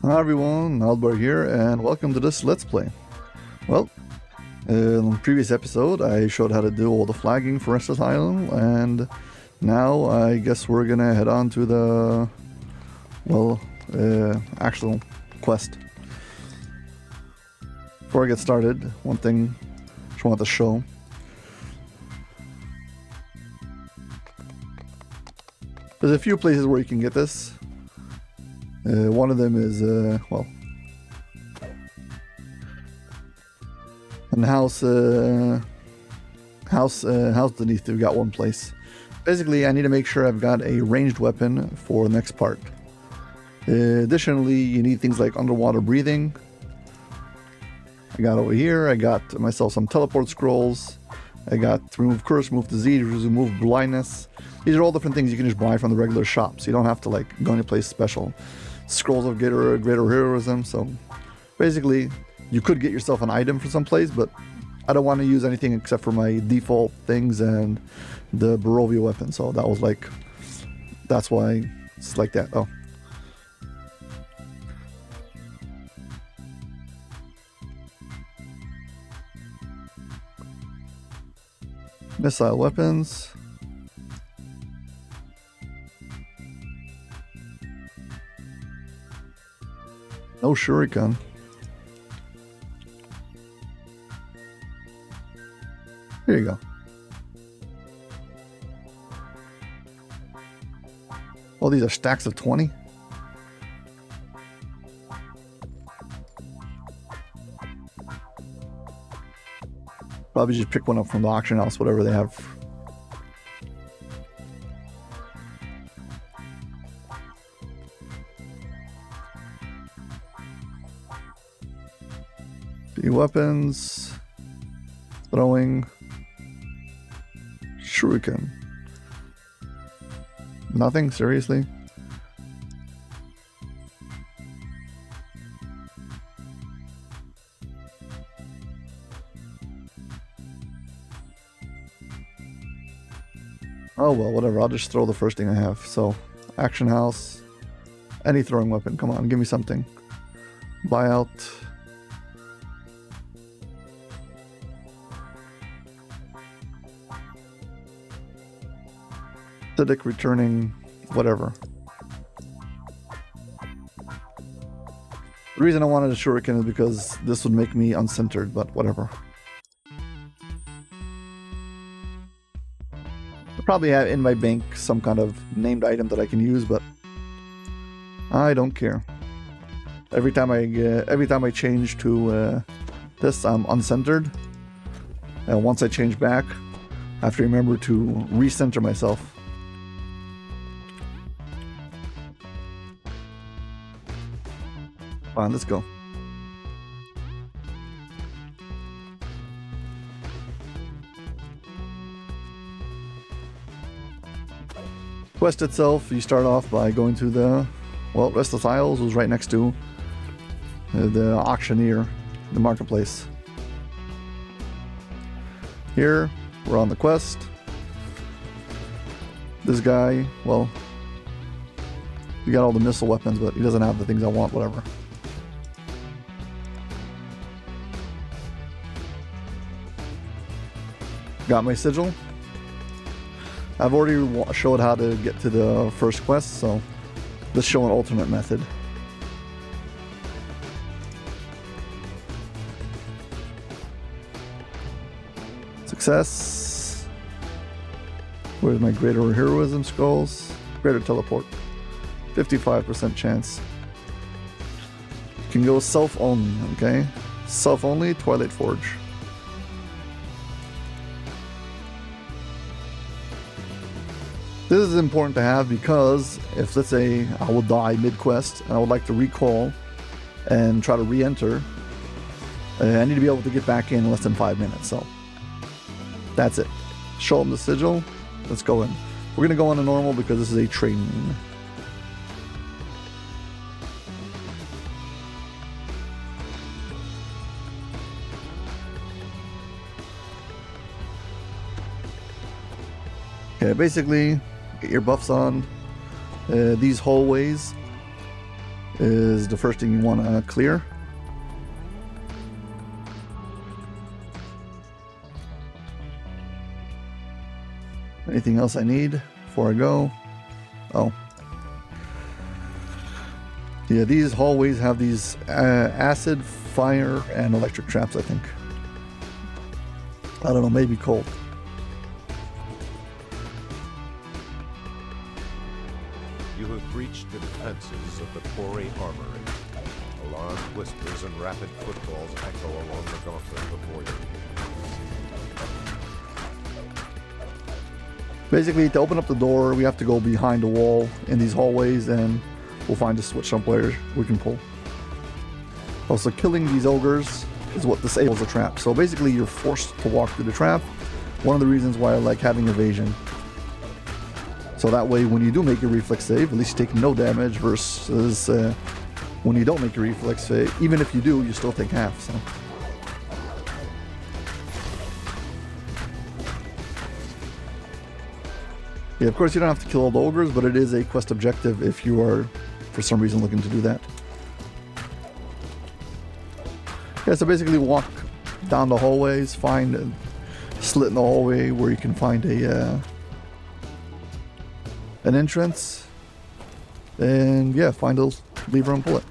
Hi everyone, Aldbar here, and welcome to this Let's Play. Well, in the previous episode I showed how to do all the flagging for Restless Island, and now I guess we're gonna head on to the, actual quest. Before I get started, one thing I just want to show. There's a few places where you can get this. One of them is, and house beneath. We've got one place. Basically, I need to make sure I've got a ranged weapon for the next part. Additionally, you need things like underwater breathing. I got over here. I got myself some teleport scrolls. I got to remove curse, remove disease, remove blindness. These are all different things you can just buy from the regular shop, so you don't have to like go any place special. Scrolls of greater heroism. So basically, you could get yourself an item from someplace, but I don't want to use anything except for my default things and the Barovia weapon. So that was like, that's why it's like that. Oh. Missile weapons. No shuriken. Here you go. Oh, these are stacks of 20. Probably just pick one up from the auction house, whatever they have. Weapons, throwing, shuriken. Nothing? Seriously? Oh well, whatever. I'll just throw the first thing I have. So, action house, any throwing weapon. Come on, give me something. Buyout. Acidic returning, whatever. The reason I wanted a shuriken is because this would make me uncentered, but whatever. I probably have in my bank some kind of named item that I can use, but I don't care. Every time I change to this, I'm uncentered, and once I change back, I have to remember to recenter myself. Fine, let's go. Quest itself, you start off by going to the, Restless Isles was right next to the auctioneer, the marketplace. Here, we're on the quest. This guy, you got all the missile weapons, but he doesn't have the things I want, whatever. Got my sigil. I've already showed how to get to the first quest, so let's show an alternate method. Success. Where's my greater heroism scrolls? Greater teleport. 55% chance. You can go self-only, okay? Self-only, Twilight Forge. This is important to have because if, let's say, I will die mid-quest and I would like to recall and try to re-enter, I need to be able to get back in less than 5 minutes, so that's it. Show them the sigil, let's go in. We're going to go on a normal because this is a training. Okay, basically, get your buffs on. These hallways is the first thing you want to clear. Anything else I need before I go? Oh. Yeah, these hallways have these acid, fire, and electric traps, I think. I don't know, maybe cold. You have breached the defenses of the Quarry Armory. Alarmed whispers and rapid footfalls echo along the gauntlet before you. Basically, to open up the door, we have to go behind the wall in these hallways, and we'll find a switch somewhere we can pull. Also, killing these ogres is what disables the trap. So basically, you're forced to walk through the trap. One of the reasons why I like having evasion. So that way, when you do make your reflex save, at least you take no damage versus when you don't make your reflex save. Even if you do, you still take half. So. Yeah, of course, you don't have to kill all the ogres, but it is a quest objective if you are, for some reason, looking to do that. Yeah, so basically walk down the hallways, find a slit in the hallway where you can find a an entrance, and yeah, find a lever and pull it.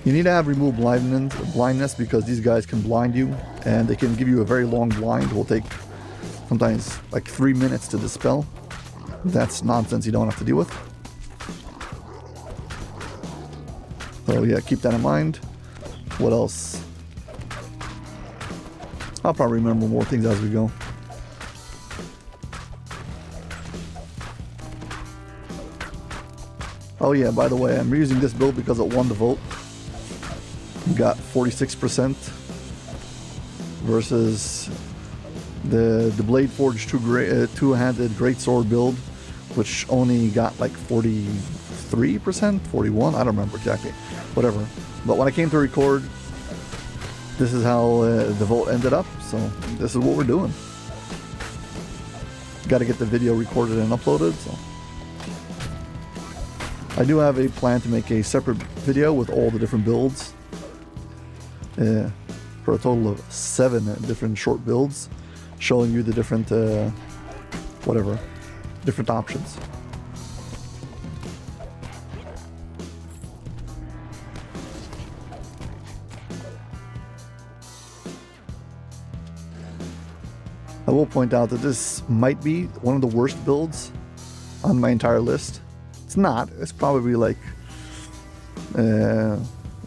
You need to have remove blindness because these guys can blind you, and they can give you a very long blind. It will take sometimes like 3 minutes to dispel. That's nonsense you don't have to deal with. So yeah, keep that in mind. What else? I'll probably remember more things as we go. Oh yeah, by the way, I'm using this build because it won the vote. We got 46% versus the Blade Forge two-handed greatsword build, which only got like 43%, 41. I don't remember exactly. Whatever. But when I came to record, this is how the vote ended up. So this is what we're doing. Got to get the video recorded and uploaded. So I do have a plan to make a separate video with all the different builds. For a total of 7 different short builds, showing you the different, different options. I will point out that this might be one of the worst builds on my entire list. It's not. It's probably like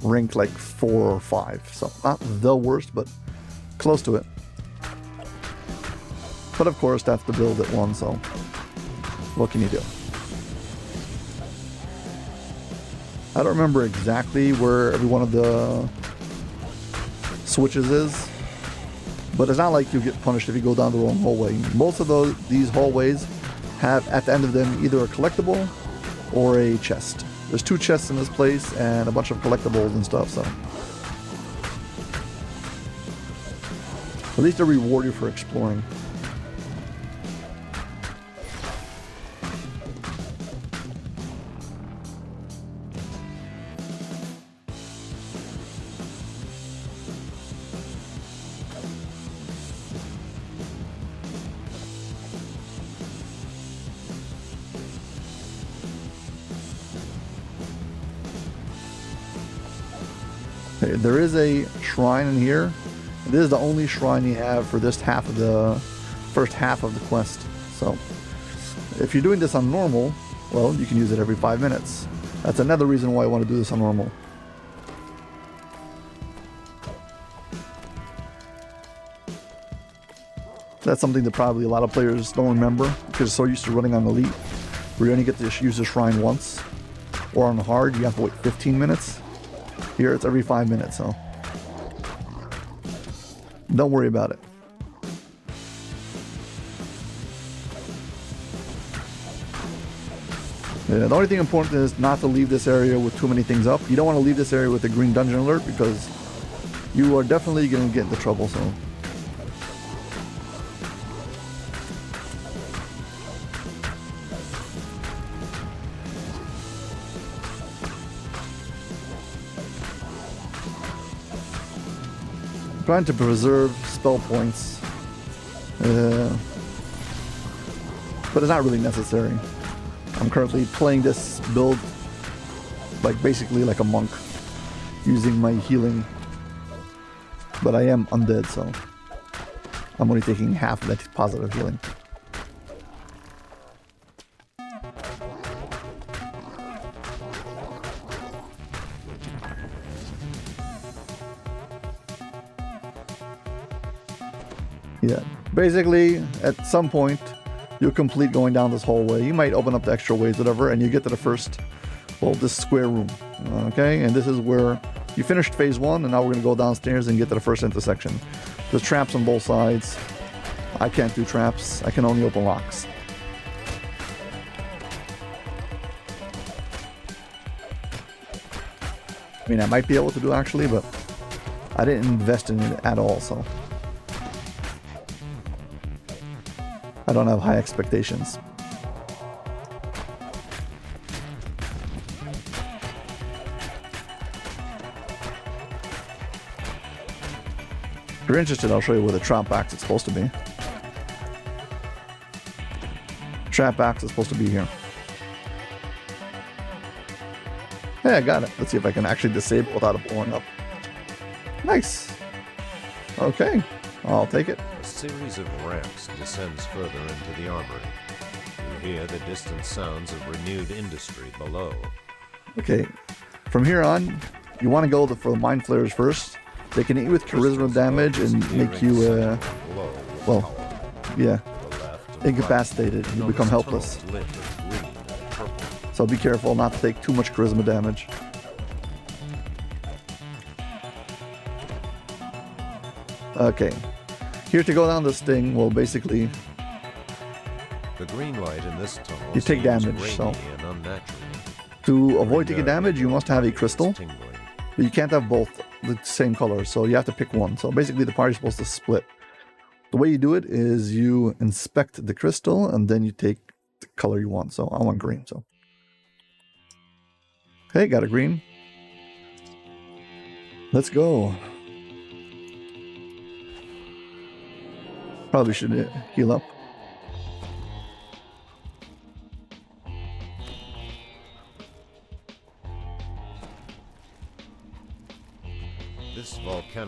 rank like 4 or 5, so not the worst, but close to it. But of course, that's the build that won, so what can you do? I don't remember exactly where every one of the switches is, but it's not like you get punished if you go down the wrong hallway. Most of these hallways have at the end of them either a collectible or a chest. There's 2 chests in this place and a bunch of collectibles and stuff, so at least they reward you for exploring. There is a shrine in here. This is the only shrine you have for this first half of the quest. So if you're doing this on normal, well, you can use it every 5 minutes. That's another reason why I want to do this on normal. That's something that probably a lot of players don't remember because they're so used to running on Elite, where you only get to use the shrine once. Or on hard, you have to wait 15 minutes. Here it's every 5 minutes, so don't worry about it. Yeah, the only thing important is not to leave this area with too many things up. You don't want to leave this area with a green dungeon alert because you are definitely going to get into trouble. So trying to preserve spell points, but it's not really necessary. I'm currently playing this build like basically like a monk, using my healing, but I am undead, so I'm only taking half of that positive healing. Yeah, basically at some point you'll complete going down this hallway. You might open up the extra ways, whatever, and you get to the first, well, this square room. Okay, and this is where you finished phase 1, and now we're going to go downstairs and get to the first intersection. There's traps on both sides. I can't do traps. I can only open locks. I mean, I might be able to do actually, but I didn't invest in it at all, so I don't have high expectations. If you're interested, I'll show you where the trap box is supposed to be. Trap box is supposed to be here. Hey, I got it. Let's see if I can actually disable without it blowing up. Nice. Okay, I'll take it. A series of ramps descends further into the armory. You hear the distant sounds of renewed industry below. Okay, from here on, you want to go for the mind flares first. They can hit you with charisma damage and make you, well, yeah, incapacitated. You become helpless. So be careful not to take too much charisma damage. Okay, here to go down this thing, well, basically, the green light in this tunnel you take damage, so to avoid taking damage, you must have a crystal, but you can't have both the same color, so you have to pick one. So basically the party's supposed to split. The way you do it is you inspect the crystal and then you take the color you want. So I want green, so okay, got a green. Let's go. Probably should heal up.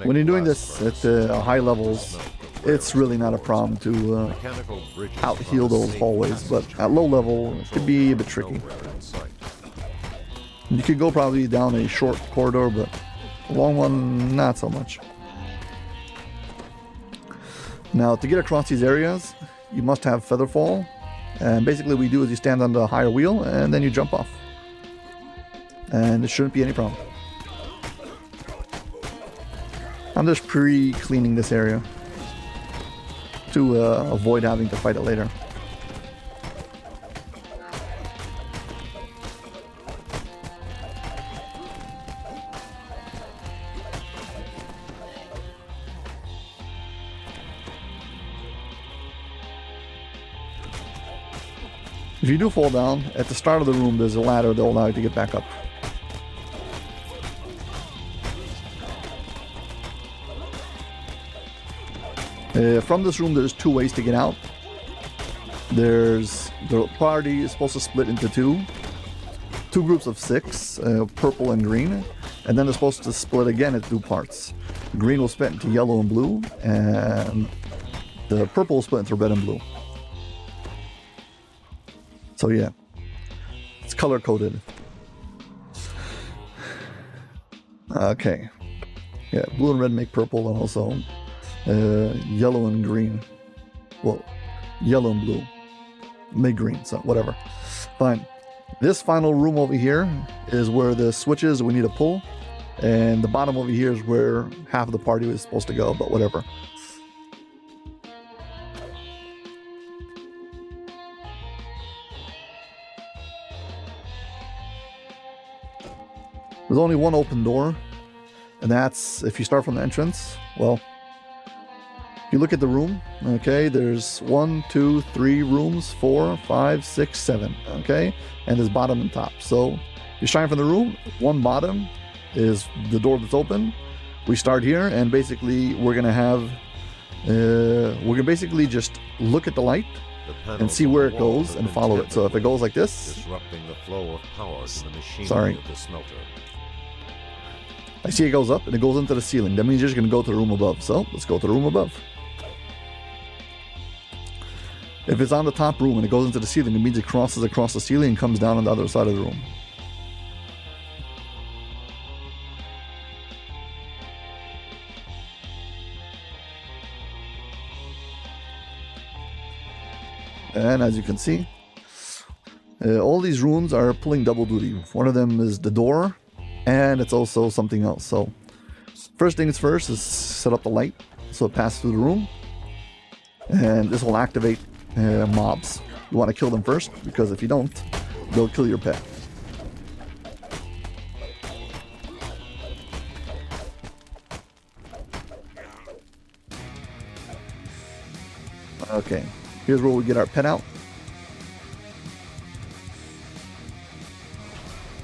When you're doing this at high levels, it's really not a problem to out-heal those hallways, but at low level, it could be a bit tricky. You could go probably down a short corridor, but a long one, not so much. Now, to get across these areas, you must have Featherfall, and basically what you do is you stand on the higher wheel, and then you jump off. And it shouldn't be any problem. I'm just pre-cleaning this area to avoid having to fight it later. If you do fall down, at the start of the room there's a ladder that will allow you to get back up. From this room there's two ways to get out. There's the party is supposed to split into two groups of 6, purple and green, and then they're supposed to split again into 2 parts. Green will split into yellow and blue, and the purple will split into red and blue. So yeah, it's color coded. Okay, yeah, blue and red make purple, and also yellow and green. Well, yellow and blue make green, so whatever. Fine. This final room over here is where the switches we need to pull, and the bottom over here is where half of the party is supposed to go, but whatever. There's only one open door, and that's if you start from the entrance. Well, if you look at the room, okay, there's 1, 2, 3 rooms, 4, 5, 6, 7, okay, and there's bottom and top. So you're starting from the room, one bottom is the door that's open, we start here, and basically we're gonna have we're gonna basically just look at the light and see where it goes and follow it. So if it goes like this, disrupting the flow of power to the machinery sorry, of the smelter. I see it goes up and it goes into the ceiling. That means you're just gonna go to the room above. So let's go to the room above. If it's on the top room and it goes into the ceiling, it means it crosses across the ceiling and comes down on the other side of the room. And as you can see, all these rooms are pulling double duty. One of them is the door, and it's also something else. So first things first is set up the light so it passes through the room, and this will activate mobs. You want to kill them first, because if you don't, they'll kill your pet. Okay, here's where we get our pet out.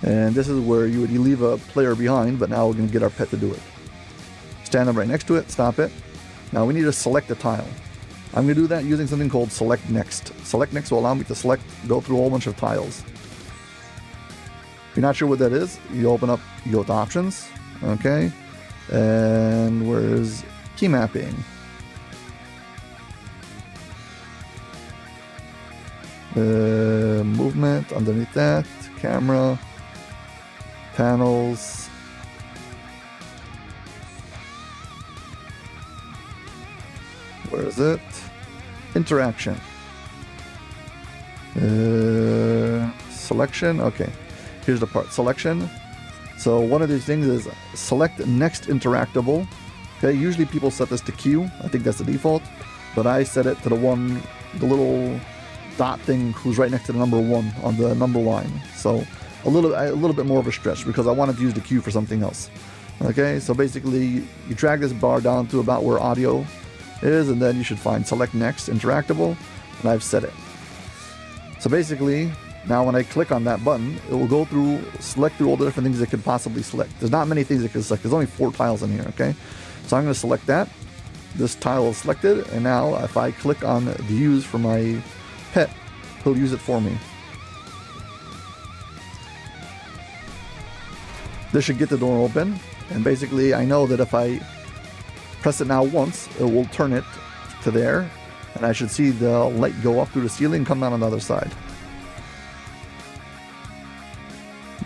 And this is where you would leave a player behind, but now we're going to get our pet to do it. Stand up right next to it, stop it. Now we need to select a tile. I'm going to do that using something called Select Next. Select Next will allow me to go through a whole bunch of tiles. If you're not sure what that is, you open up, you go to Options, okay, and where's Key Mapping? Movement, underneath that, Camera, Panels, where is it? Interaction. Selection. Okay, here's the part. Selection. So one of these things is select next interactable. Okay, usually people set this to Q. I think that's the default, but I set it to the little dot thing who's right next to the number 1 on the number line. So a little bit more of a stretch, because I wanted to use the Q for something else. Okay, so basically you drag this bar down to about where audio is, and then you should find Select Next Interactable, and I've set it. So basically, now when I click on that button, it will go through, select through all the different things it could possibly select. There's not many things it can select. There's only 4 tiles in here, okay? So I'm going to select that. This tile is selected, and now if I click on the use for my pet, he'll use it for me. This should get the door open, and basically I know that if I press it now once, it will turn it to there, and I should see the light go up through the ceiling and come down on the other side.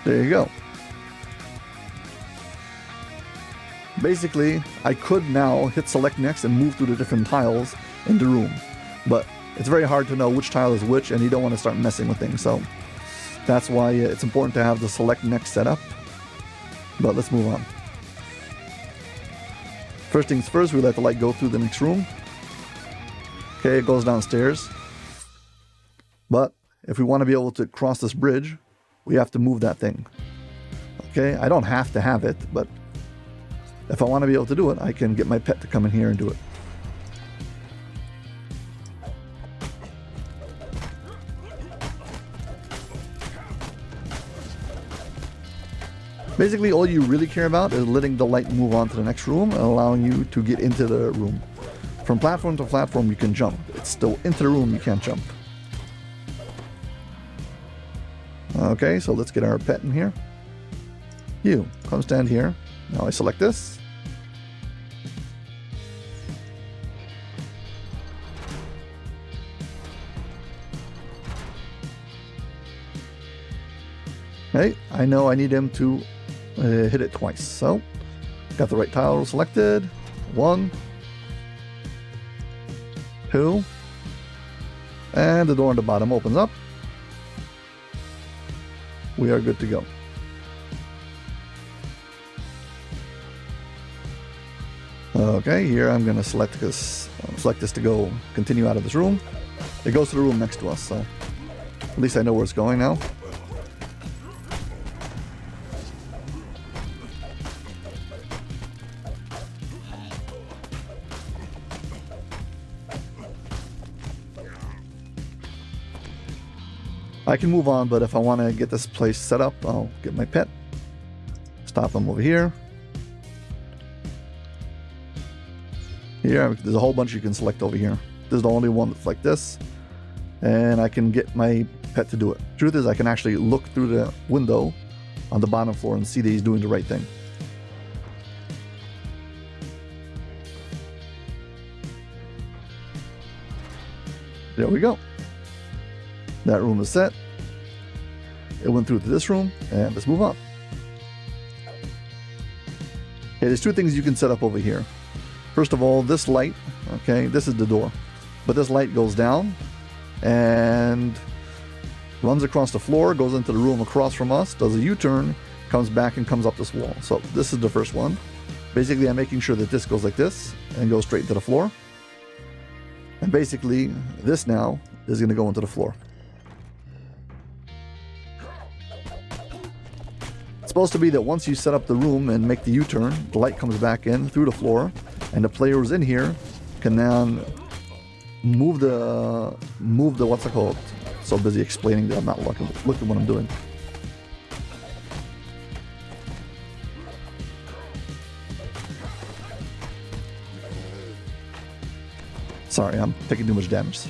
There you go. Basically, I could now hit Select Next and move through the different tiles in the room, but it's very hard to know which tile is which, and you don't want to start messing with things, so that's why it's important to have the Select Next set up. But let's move on. First things first, we let the light go through the next room. Okay, it goes downstairs. But if we want to be able to cross this bridge, we have to move that thing. Okay, I don't have to have it, but if I want to be able to do it, I can get my pet to come in here and do it. Basically, all you really care about is letting the light move on to the next room and allowing you to get into the room. From platform to platform, you can jump. It's still into the room, you can't jump. Okay, so let's get our pet in here. You, come stand here. Now I select this. Okay, I know I need him to hit it twice, so got the right tile selected. 1, 2, and the door on the bottom opens up. We are good to go. Okay, here I'm going to select this to go continue out of this room. It goes to the room next to us, so at least I know where it's going now. I can move on, but if I want to get this place set up, I'll get my pet, stop him over here, Here, there's a whole bunch you can select over here. This is the only one that's like this. And I can get my pet to do it. Truth is, I can actually look through the window on the bottom floor and see that he's doing the right thing. There we go. That room is set. It went through to this room, and let's move on. Okay, there's two things you can set up over here. First of all, this light, okay, this is the door. But this light goes down and runs across the floor, goes into the room across from us, does a U-turn, comes back and comes up this wall. So this is the first one. Basically, I'm making sure that this goes like this and goes straight into the floor. And basically, this now is going to go into the floor. It's supposed to be that once you set up the room and make the U-turn, the light comes back in through the floor, and the players in here can then move the what's it called? So busy explaining that I'm not looking what I'm doing. Sorry, I'm taking too much damage.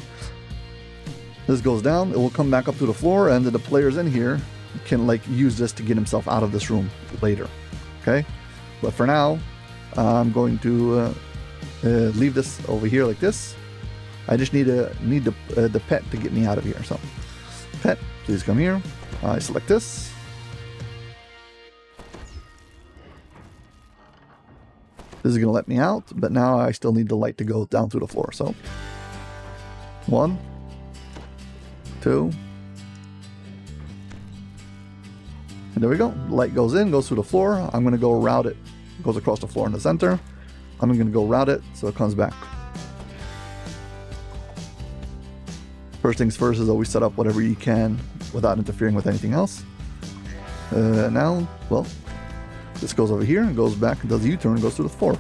This goes down, it will come back up to the floor, and then the players in here can like use this to get himself out of this room later. Okay, but for now, I'm going to leave this over here like this. I just need the pet to get me out of here. So, pet, please come here. I select this. This is going to let me out, but now I still need the light to go down through the floor. So, 1, 2, and there we go. Light goes in, goes through the floor. I'm going to go route it. Goes across the floor in the center. I'm going to go route it so it comes back. First things first is always set up whatever you can without interfering with anything else. Now, well, this goes over here and goes back and does a U-turn and goes through the floor.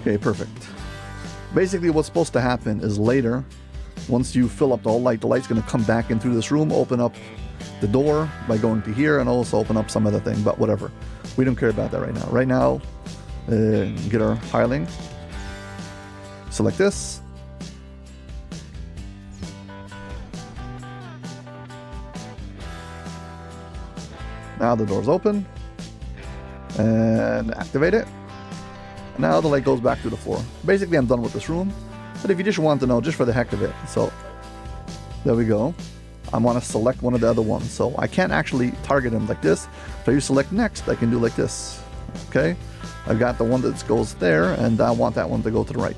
Okay, perfect. Basically what's supposed to happen is later, once you fill up the whole light, the light's going to come back in through this room, open up the door by going to here, and also open up some other thing, but whatever. We don't care about that right now. Right now, get our tiling. Select this. Now the door's open. And activate it. Now the light goes back to the floor. Basically, I'm done with this room. But if you just want to know, just for the heck of it, so there we go. I want to select one of the other ones. So I can't actually target them like this. If I use select next, I can do like this. Okay? I've got the one that goes there, and I want that one to go to the right.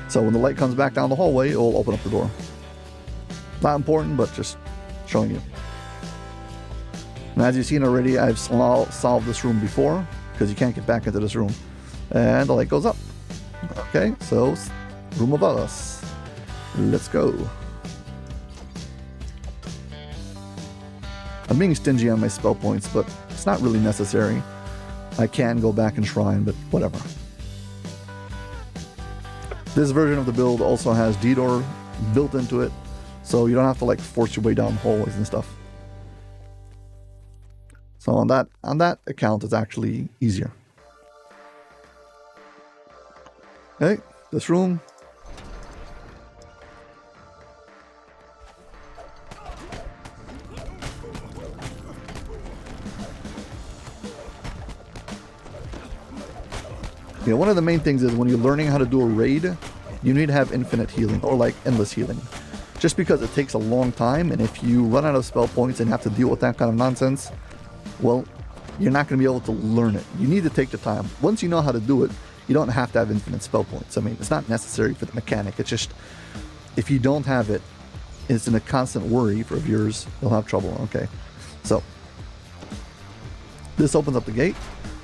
So when the light comes back down the hallway, it will open up the door. Not important, but just showing you. And as you've seen already, I've solved this room before, because you can't get back into this room. And the light goes up. Okay, so room above us. Let's go. I'm being stingy on my spell points, but it's not really necessary. I can go back and shrine, but whatever. This version of the build also has DDO built into it, so you don't have to like force your way down hallways and stuff. So on that account, it's actually easier. Okay, this room. Yeah, one of the main things is when you're learning how to do a raid, you need to have infinite healing or like endless healing. Just because it takes a long time, and if you run out of spell points and have to deal with that kind of nonsense, well, you're not going to be able to learn it. You need to take the time. Once you know how to do it, you don't have to have infinite spell points. I mean, it's not necessary for the mechanic. It's just, if you don't have it, it's in a constant worry for viewers. You'll have trouble. Okay, so this opens up the gate.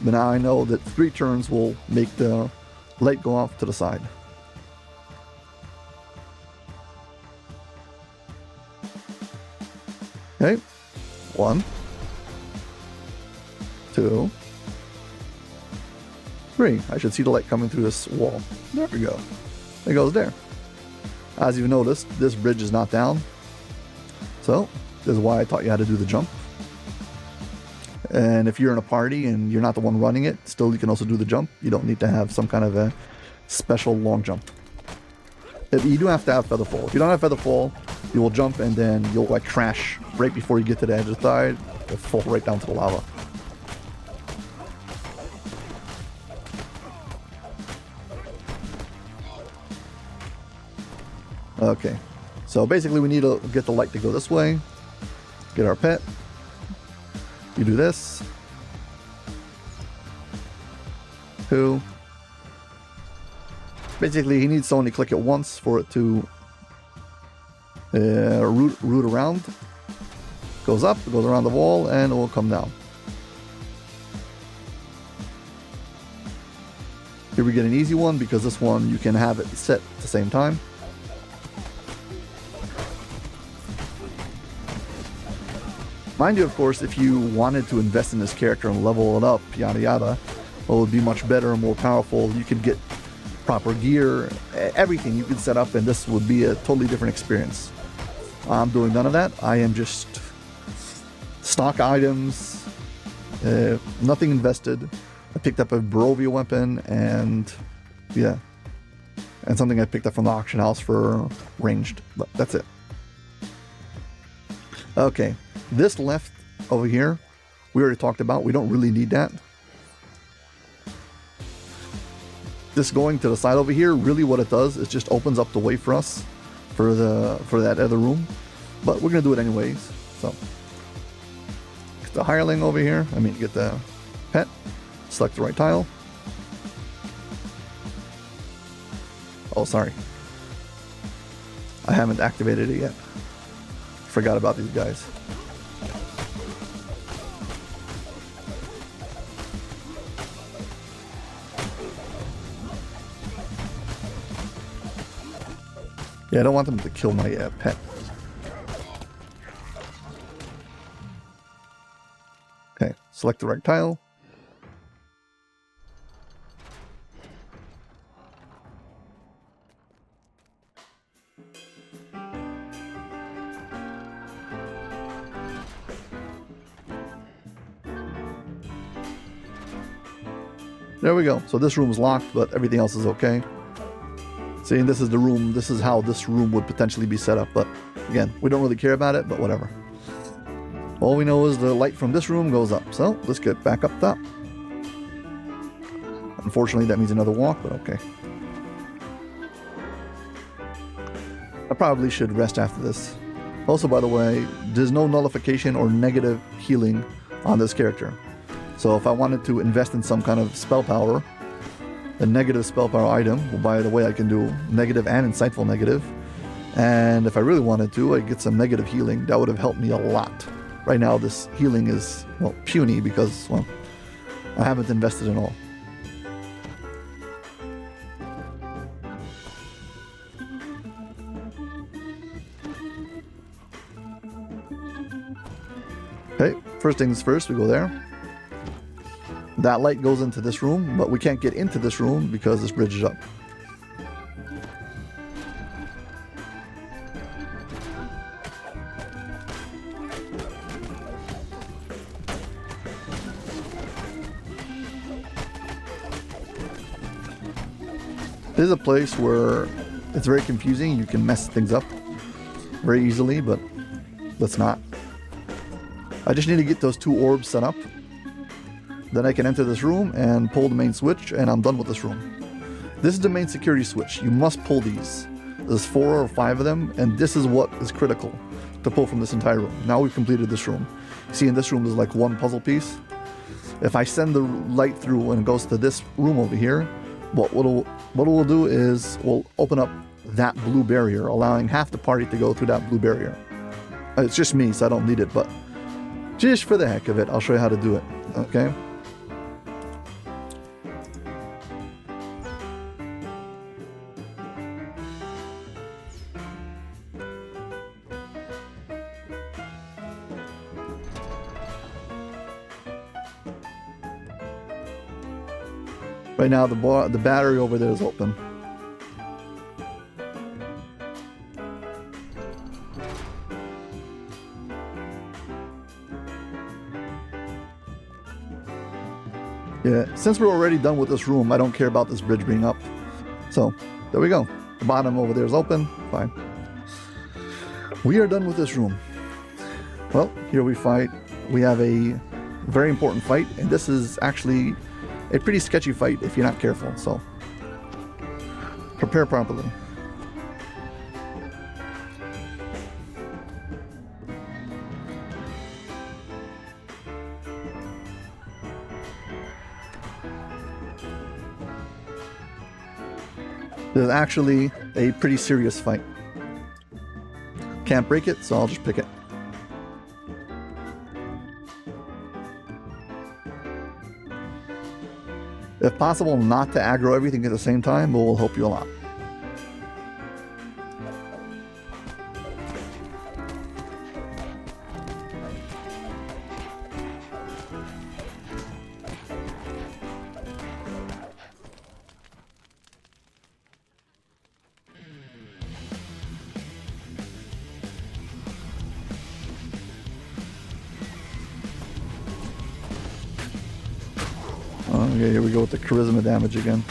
But now I know that 3 turns will make the light go off to the side. Okay, 1, 2, 3. I should see the light coming through this wall. There we go. It goes there. As you've noticed, this bridge is not down. So, this is why I taught you how to do the jump. And if you're in a party and you're not the one running it, still you can also do the jump. You don't need to have some kind of a special long jump. You do have to have feather fall. If you don't have feather fall, you will jump and then you'll like crash right before you get to the edge of the side. You'll fall right down to the lava. Okay, so basically we need to get the light to go this way. Get our pet. You do this. 2. Basically, he needs someone to click it once for it to root around. Goes up, goes around the wall, and it will come down. Here we get an easy one because this one you can have it set at the same time. Mind you, of course, if you wanted to invest in this character and level it up, yada yada, well, it would be much better and more powerful. You could get proper gear, everything you could set up, and this would be a totally different experience. I'm doing none of that. I am just stock items, nothing invested. I picked up a Barovia weapon and yeah, and something I picked up from the auction house for ranged, but that's it. Okay. This left over here, we already talked about. We don't really need that. This going to the side over here, really what it does is just opens up the way for us for that other room. But we're gonna do it anyways. So get the hireling over here. Get the pet. Select the right tile. Oh, sorry. I haven't activated it yet. Forgot about these guys. Yeah, I don't want them to kill my pet. Okay, select the right tile. There we go. So this room is locked, but everything else is okay. See, this is the room. This is how this room would potentially be set up. But again, we don't really care about it, but whatever. All we know is the light from this room goes up. So let's get back up top. Unfortunately, that means another walk, but okay. I probably should rest after this. Also, by the way, there's no nullification or negative healing on this character. So if I wanted to invest in some kind of spell power, a negative spell power item, well, by the way, I can do negative and insightful negative. And if I really wanted to, I'd get some negative healing. That would have helped me a lot. Right now, this healing is, well, puny because, well, I haven't invested in all. Okay, first things first, we go there. That light goes into this room, but we can't get into this room because this bridge is up. This is a place where it's very confusing. You can mess things up very easily, but let's not. I just need to get those 2 orbs set up. Then I can enter this room and pull the main switch, and I'm done with this room. This is the main security switch. You must pull these. There's 4 or 5 of them, and this is what is critical to pull from this entire room. Now we've completed this room. See, in this room there's like 1 puzzle piece. If I send the light through and it goes to this room over here, what we'll do is we'll open up that blue barrier, allowing half the party to go through that blue barrier. It's just me, so I don't need it, but just for the heck of it, I'll show you how to do it, okay? Right now, the battery over there is open. Yeah, since we're already done with this room, I don't care about this bridge being up. So, there we go. The bottom over there is open. Fine. We are done with this room. Well, here we fight. We have a very important fight, and this is actually a pretty sketchy fight if you're not careful, so prepare properly. This is actually a pretty serious fight. Can't break it, so I'll just pick it. If possible, not to aggro everything at the same time, but will help you a lot. Okay, here we go with the charisma damage again.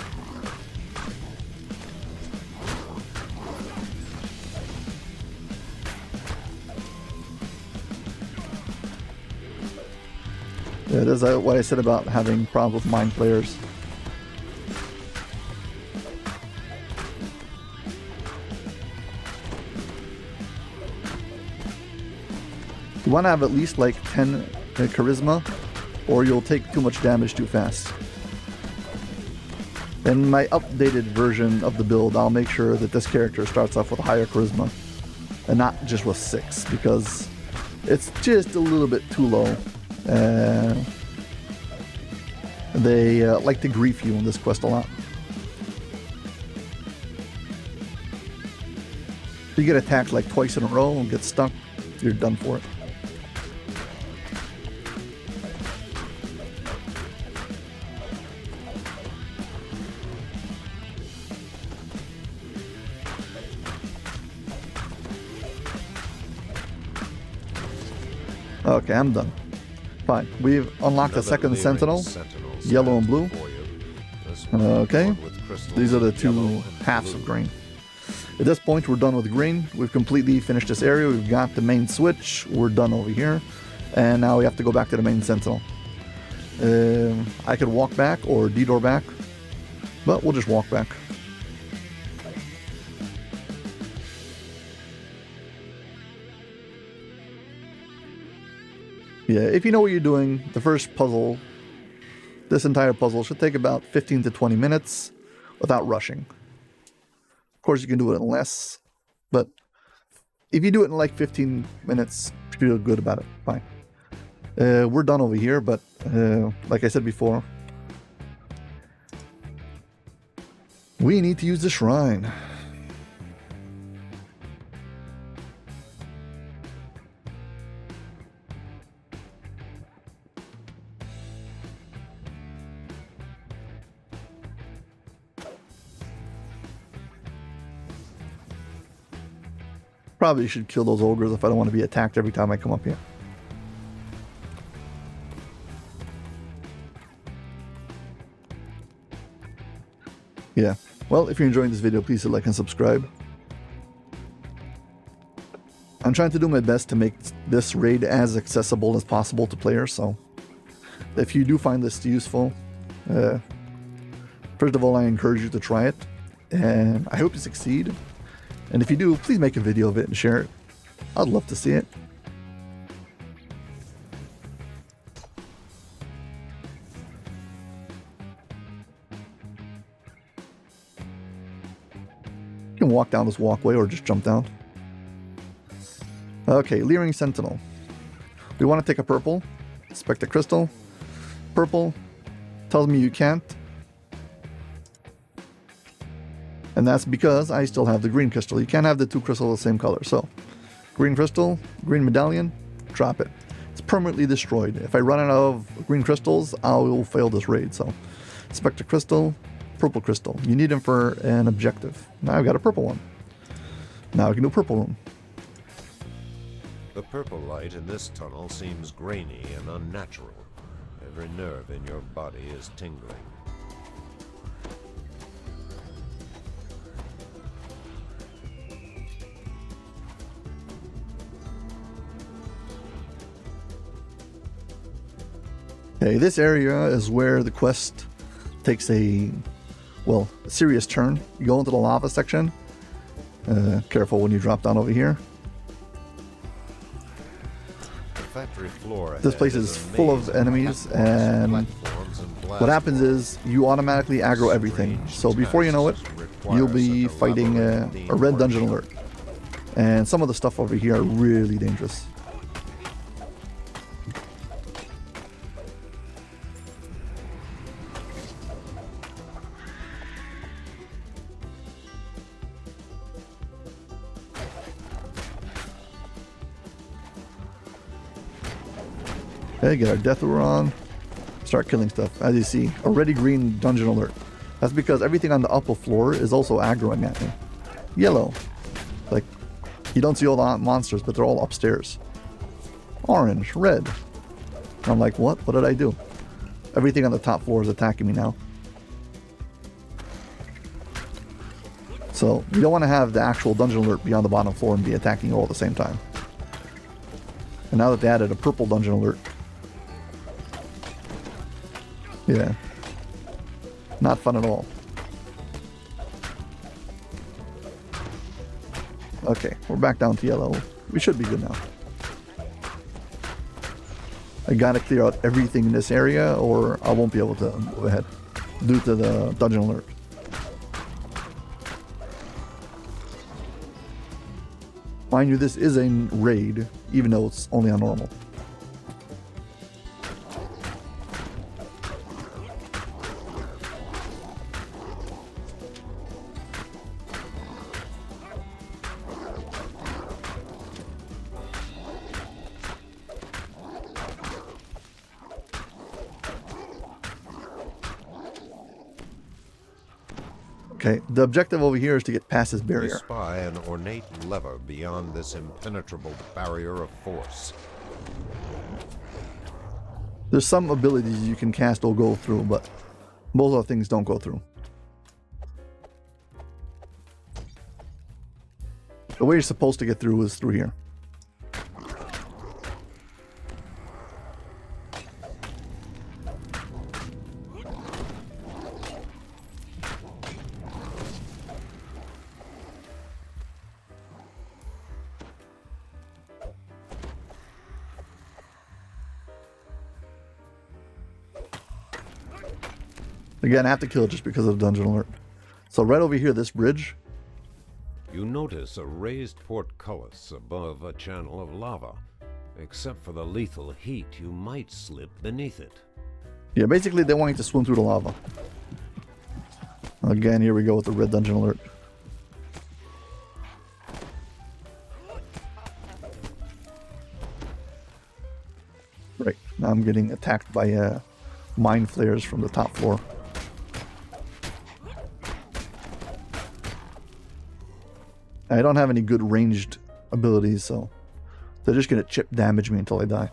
Yeah, that's what I said about having problems with mind players. You want to have at least like 10 charisma, or you'll take too much damage too fast. In my updated version of the build, I'll make sure that this character starts off with a higher charisma and not just with 6, because it's just a little bit too low. They like to grief you in this quest a lot. If you get attacked like twice in a row and get stuck, you're done for it. Okay, I'm done. Fine. We've unlocked a second sentinel, yellow and blue. Okay, these are the two halves of green. At this point, we're done with green. We've completely finished this area. We've got the main switch. We're done over here. And now we have to go back to the main sentinel. I could walk back or detour back, but we'll just walk back. Yeah, if you know what you're doing, the first puzzle, this entire puzzle should take about 15 to 20 minutes without rushing. Of course, you can do it in less, but if you do it in like 15 minutes, feel good about it, fine. We're done over here, but like I said before, we need to use the shrine. Probably should kill those ogres if I don't want to be attacked every time I come up here. Yeah. Well, if you're enjoying this video, please hit like and subscribe. I'm trying to do my best to make this raid as accessible as possible to players, so if you do find this useful, first of all, I encourage you to try it, and I hope you succeed. And if you do, please make a video of it and share it. I'd love to see it. You can walk down this walkway or just jump down. Okay, Leering Sentinel. We want to take a purple. Inspect the crystal. Purple tells me you can't. And that's because I still have the green crystal. You can't have the two crystals the same color. So, green crystal, green medallion, drop it. It's permanently destroyed. If I run out of green crystals, I will fail this raid. So, Spectre crystal, purple crystal. You need them for an objective. Now I've got a purple one. Now I can do purple room. The purple light in this tunnel seems grainy and unnatural. Every nerve in your body is tingling. Okay, this area is where the quest takes a serious turn. You go into the lava section. Careful when you drop down over here. The factory floor This place is full of enemies, and what happens is you automatically aggro everything. So before you know it, you'll be fighting a red dungeon alert. And some of the stuff over here are really dangerous. Okay, get our death roar on. Start killing stuff. As you see, already green dungeon alert. That's because everything on the upper floor is also aggroing at me. Yellow. Like, you don't see all the monsters, but they're all upstairs. Orange, red. And I'm like, what? What did I do? Everything on the top floor is attacking me now. So, you don't want to have the actual dungeon alert be on the bottom floor and be attacking you all at the same time. And now that they added a purple dungeon alert, yeah, not fun at all. Okay, we're back down to yellow. We should be good now. I gotta clear out everything in this area or I won't be able to move ahead due to the dungeon alert. Mind you, this is a raid, even though it's only on normal. Okay, the objective over here is to get past this You barrier. spy an ornate lever beyond this impenetrable barrier of force. There's some abilities you can cast or go through, but most of the things don't go through. The way you're supposed to get through is through here. Again, I have to kill it just because of the dungeon alert. So right over here, this bridge. You notice a raised portcullis above a channel of lava. Except for the lethal heat, you might slip beneath it. Yeah, basically they want you to swim through the lava. Again, here we go with the red dungeon alert. Right, now I'm getting attacked by mine flares from the top floor. I don't have any good ranged abilities, so they're just going to chip damage me until I die.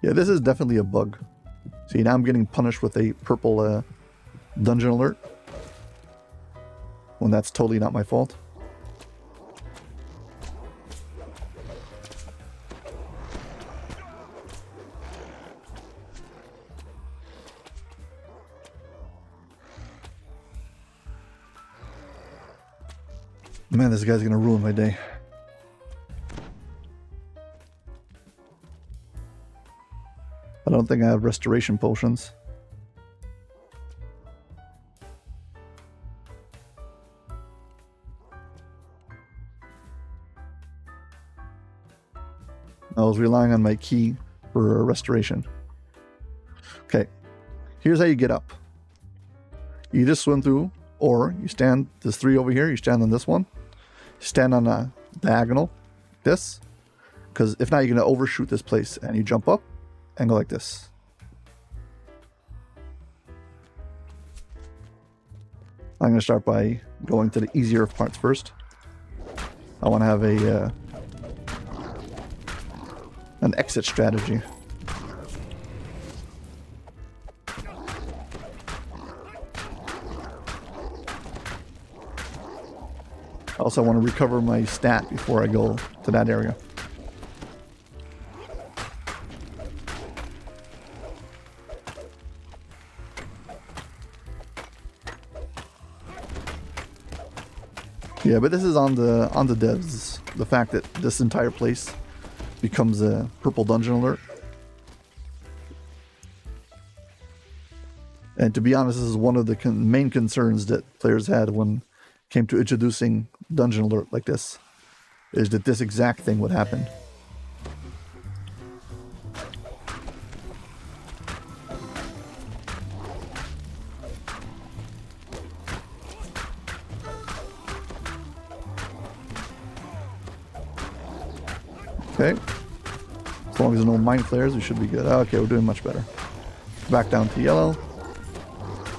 Yeah, this is definitely a bug. See, now I'm getting punished with a purple dungeon alert, when that's totally not my fault. Man, this guy's gonna ruin my day. I don't think I have restoration potions. I was relying on my key for restoration. Okay, here's how you get up. You just swim through, or you stand, there's three over here, you stand on this one. Stand on a diagonal, this, because if not, you're going to overshoot this place, and you jump up and go like this. I'm going to start by going to the easier parts first. I want to have an exit strategy. Also, I want to recover my stat before I go to that area. Yeah, but this is on the devs. The fact that this entire place becomes a purple dungeon alert. And to be honest, this is one of the main concerns that players had when it came to introducing dungeon alert like this, is that this exact thing would happen. Okay, as long as there's no mind flares, we should be good. Okay, we're doing much better. Back down to yellow.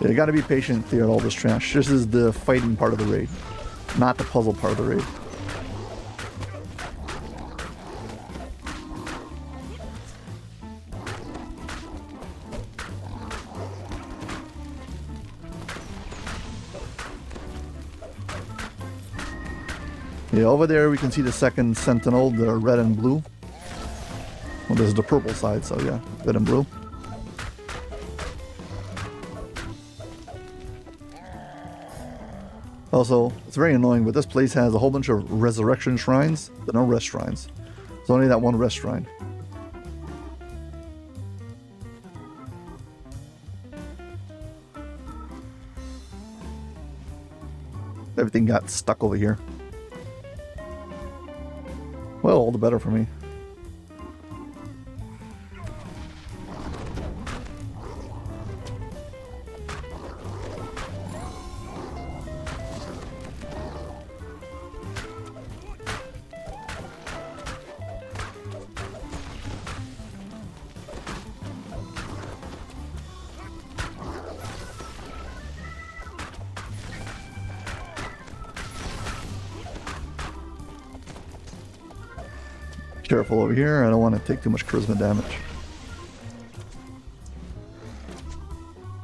Yeah, you gotta be patient and clear all this trash. This is the fighting part of the raid, not the puzzle part of the raid. Yeah, over there we can see the second sentinel, the red and blue. Well, this is the purple side, so yeah, red and blue. Also, it's very annoying, but this place has a whole bunch of resurrection shrines, but no rest shrines. There's only that one rest shrine. Everything got stuck over here. Well, all the better for me. Careful over here, I don't want to take too much charisma damage.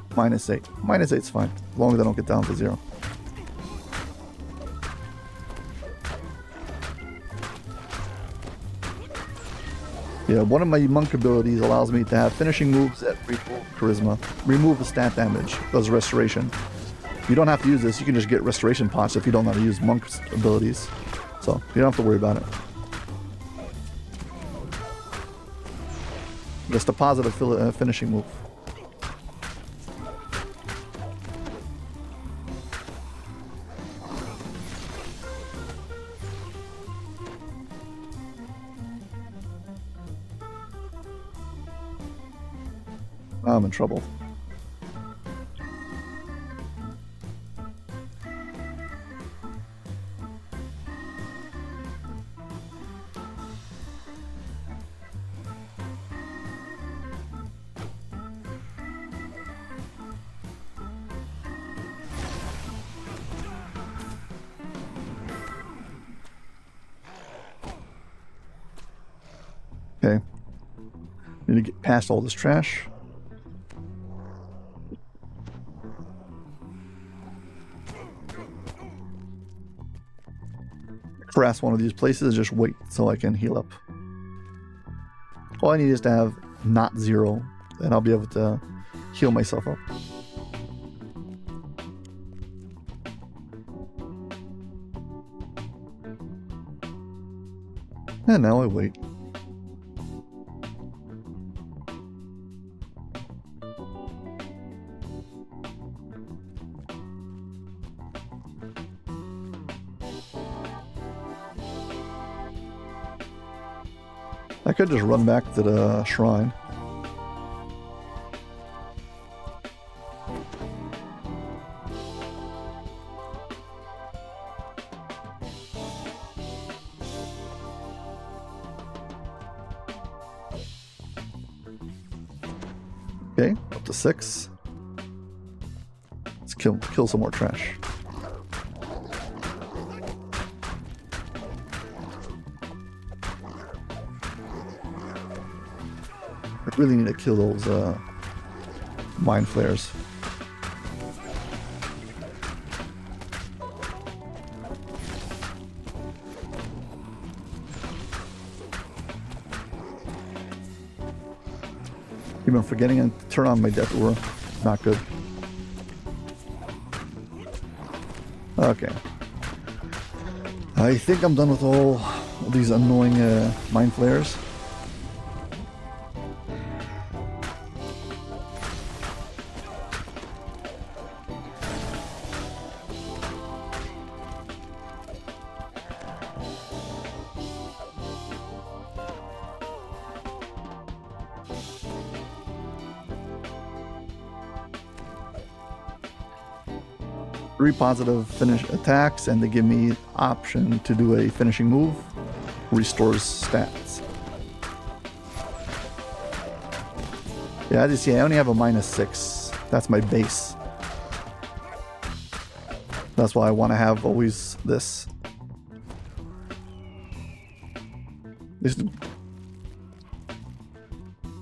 -8. -8's fine, as long as I don't get down to 0. Yeah, one of my monk abilities allows me to have finishing moves that remove charisma, remove the stat damage, does restoration. You don't have to use this, you can just get restoration pots if you don't know how to use monk's abilities. So, you don't have to worry about it. Just a positive finishing move. I'm in trouble. Okay. Need to get past all this trash. Harass one of these places, just wait so I can heal up. All I need is to have not 0, and I'll be able to heal myself up. And now I wait. I could just run back to the shrine. Okay, up to 6. Let's kill some more trash. I really need to kill those mind flares. Even forgetting to turn on my death aura. Not good. Okay. I think I'm done with all these annoying mind flares. Three positive finish attacks, and they give me option to do a finishing move. Restores stats. Yeah, as you see, I only have a -6. That's my base. That's why I want to have always this.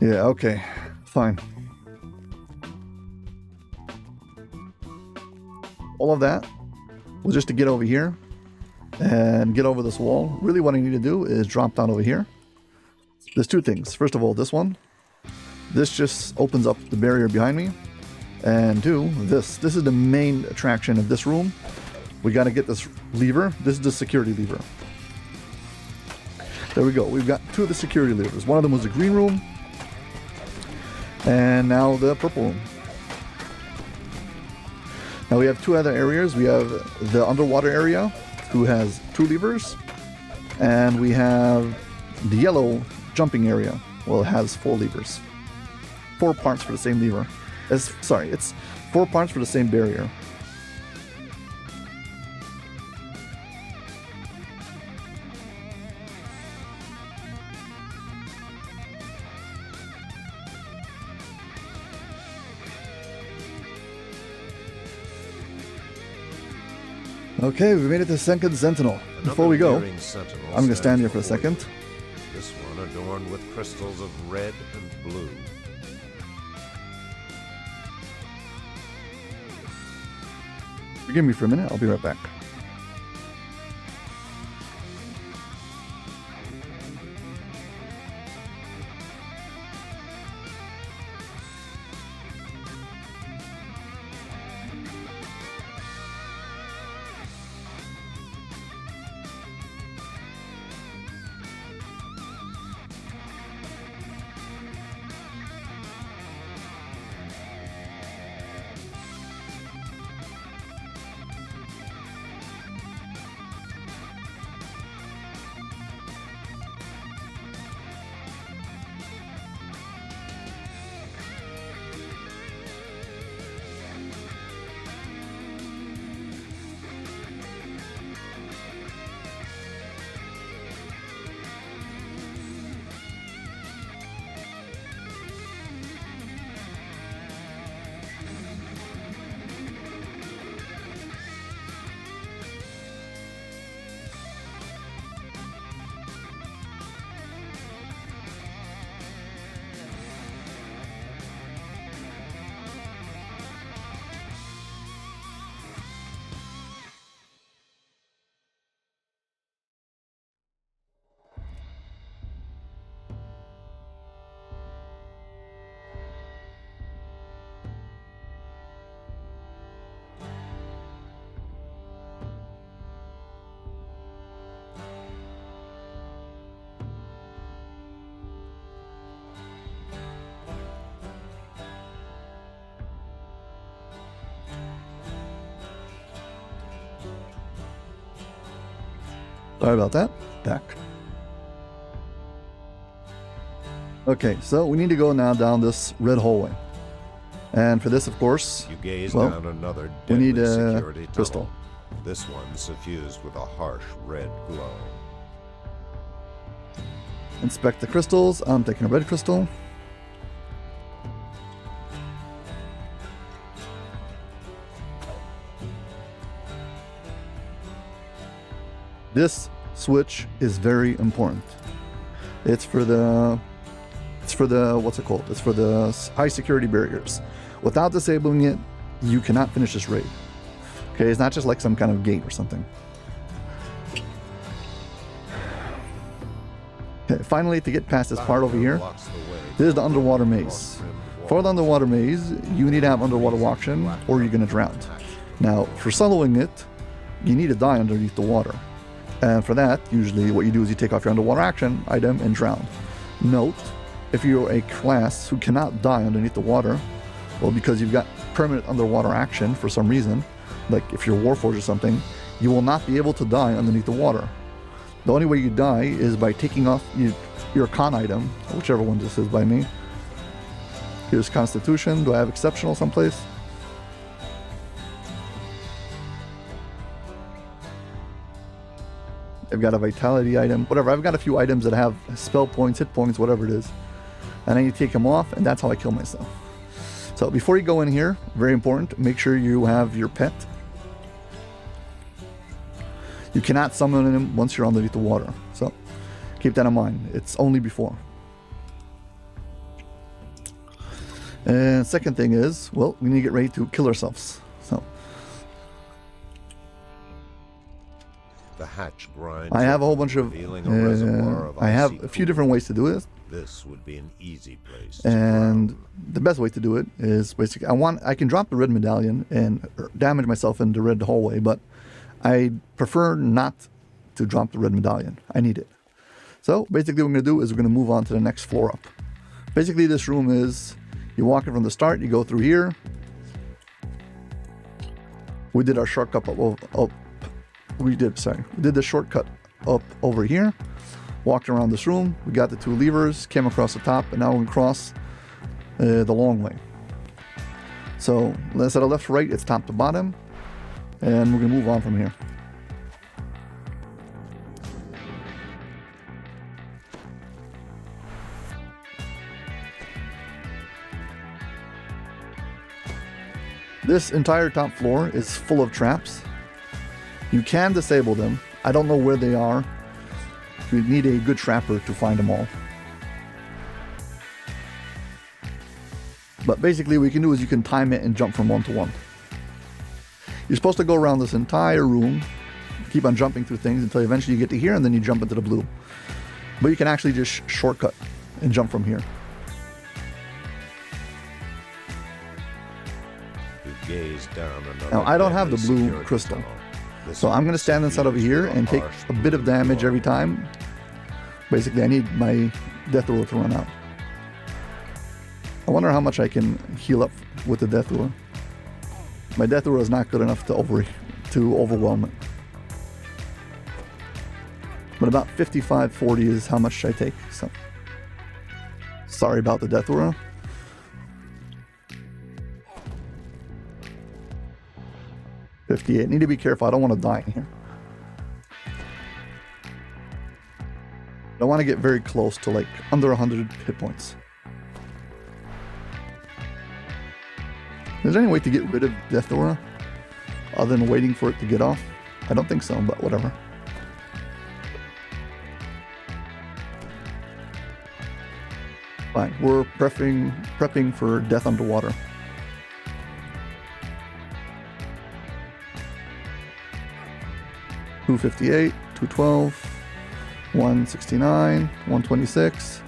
Yeah, okay. Fine. All of that was just to get over here and get over this wall. Really what I need to do is drop down over here. There's two things. First of all, this one. This just opens up the barrier behind me. And two, this is the main attraction of this room. We got to get this lever. This is the security lever. There we go. We've got two of the security levers. One of them was the green room. And now the purple room. Now we have two other areas. We have the underwater area, who has two levers, and we have the yellow jumping area. Well, it has 4 levers. 4 parts for the same lever. It's 4 parts for the same barrier. Okay, we made it to the second Sentinel. Before we go, I'm going to stand here for a second. This one adorned with crystals of red and blue. Forgive me for a minute, I'll be right back. Sorry about that. Back. Okay, so we need to go now down this red hallway. And for this, of course, you gaze down another we need a security crystal. tunnel. This one suffused with a harsh red glow. Inspect the crystals. I'm taking a red crystal. This switch is very important. It's for the what's it called? It's for the high security barriers. Without disabling it, you cannot finish this raid. Okay, it's not just like some kind of gate or something. Okay, finally, to get past this part over here, this is the underwater maze. For the underwater maze, you need to have underwater walk-in or you're going to drown. Now, for soloing it, you need to die underneath the water. And for that, usually what you do is you take off your underwater action item and drown. Note, if you're a class who cannot die underneath the water, well, because you've got permanent underwater action for some reason, like if you're Warforged or something, you will not be able to die underneath the water. The only way you die is by taking off your con item, whichever one this is by me. Here's Constitution. Do I have Exceptional someplace? I've got a Vitality item, whatever. I've got a few items that have spell points, hit points, whatever it is. And I need to take them off, and that's how I kill myself. So before you go in here, very important, make sure you have your pet. You cannot summon him once you're underneath the water. So keep that in mind. It's only before. And second thing is, well, we need to get ready to kill ourselves. So the hatch grinds. I have a whole bunch of, I have a few different ways to do it. This would be an easy place. And the best way to do it is basically, I can drop the red medallion and damage myself in the red hallway, but I prefer not to drop the red medallion. I need it. So basically what we're going to do is we're going to move on to the next floor up. Basically this room is, you walk in from the start, you go through here. We did our shortcut we did the shortcut up over here. Walked around this room, we got the two levers, came across the top, and now we can cross the long way. So instead of left to right, it's top to bottom, and we're gonna move on from here. This entire top floor is full of traps. You can disable them. I don't know where they are. You need a good trapper to find them all. But basically what you can do is you can time it and jump from one to one. You're supposed to go around this entire room, keep on jumping through things until eventually you get to here and then you jump into the blue. But you can actually just shortcut and jump from here. Now I don't have the blue crystal. So I'm going to stand inside over here and take a bit of damage every time. Basically, I need my death roll to run out. I wonder how much I can heal up with the death roll. My death roll is not good enough to overwhelm it. But about 55-40 is how much I take. So sorry about the death roll. I need to be careful. I don't want to die in here. I want to get very close to like under 100 hit points. Is there any way to get rid of Death Aura other than waiting for it to get off? I don't think so, but whatever. Fine, we're prepping for death underwater. $258, $212, $169, $126,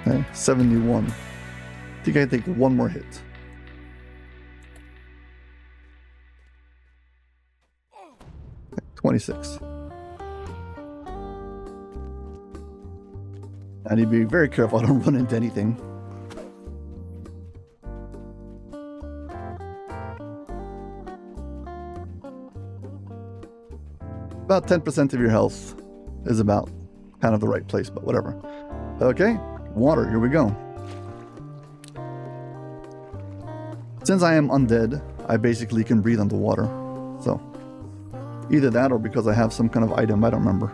okay, $71. I think I take one more hit. Okay, $26. I need to be very careful I don't run into anything. About 10% of your health is about kind of the right place, but whatever. Okay, water, here we go. Since I am undead, I basically can breathe underwater. So, either that or because I have some kind of item, I don't remember.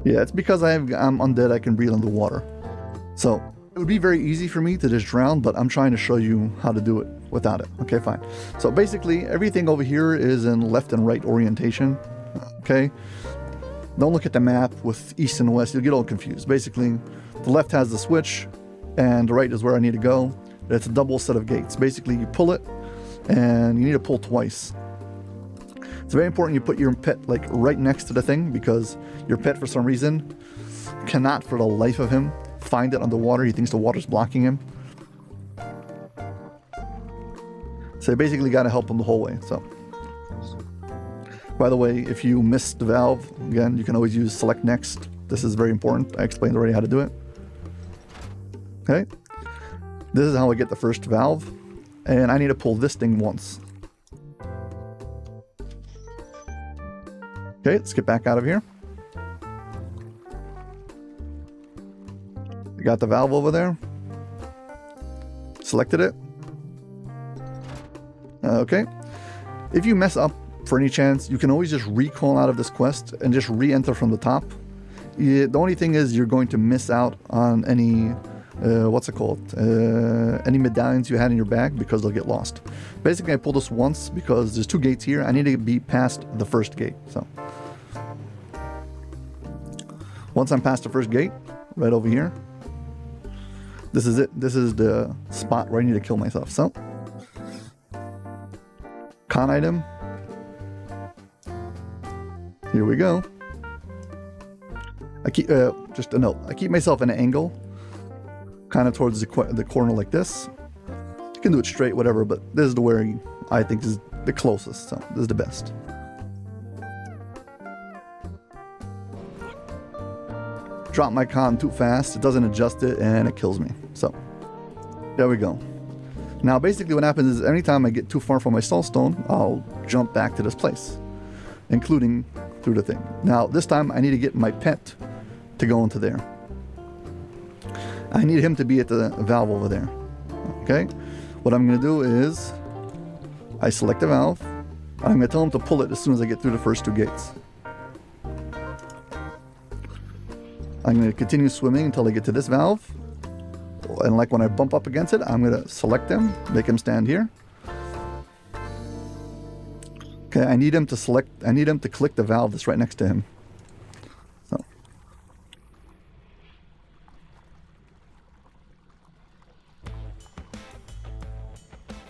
Yeah, it's because I'm undead, I can breathe underwater. So, it would be very easy for me to just drown, but I'm trying to show you how to do it without it. Okay, fine. So basically, everything over here is in left and right orientation. Okay? Don't look at the map with east and west, you'll get all confused. Basically, the left has the switch, and the right is where I need to go. It's a double set of gates. Basically, you pull it, and you need to pull twice. It's very important you put your pet like right next to the thing, because your pet, for some reason, cannot for the life of him find it underwater. He thinks the water's blocking him. So you basically got to help him the whole way. So, by the way, if you miss the valve, again, you can always use select next. This is very important. I explained already how to do it. Okay. This is how I get the first valve. And I need to pull this thing once. Okay, let's get back out of here. We got the valve over there. Selected it. Okay. If you mess up for any chance, you can always just recall out of this quest and just re-enter from the top. The only thing is you're going to miss out on any, any medallions you had in your bag because they'll get lost. Basically, I pulled this once because there's 2 gates here. I need to be past the first gate. So once I'm past the first gate, right over here, this is it. This is the spot where I need to kill myself. So, con item. Here we go. I keep just a note. I keep myself in an angle, kind of towards the corner like this. You can do it straight, whatever, but this is the way I think is the closest. So this is the best. Drop my con too fast, it doesn't adjust it, and it kills me. So, there we go. Now, basically what happens is anytime I get too far from my soulstone, I'll jump back to this place, including through the thing. Now, this time I need to get my pet to go into there. I need him to be at the valve over there. Okay? What I'm going to do is, I select the valve, I'm going to tell him to pull it as soon as I get through the first 2 gates. I'm going to continue swimming until I get to this valve. And like when I bump up against it, I'm going to select him, make him stand here. Okay, I need him to click the valve that's right next to him. So.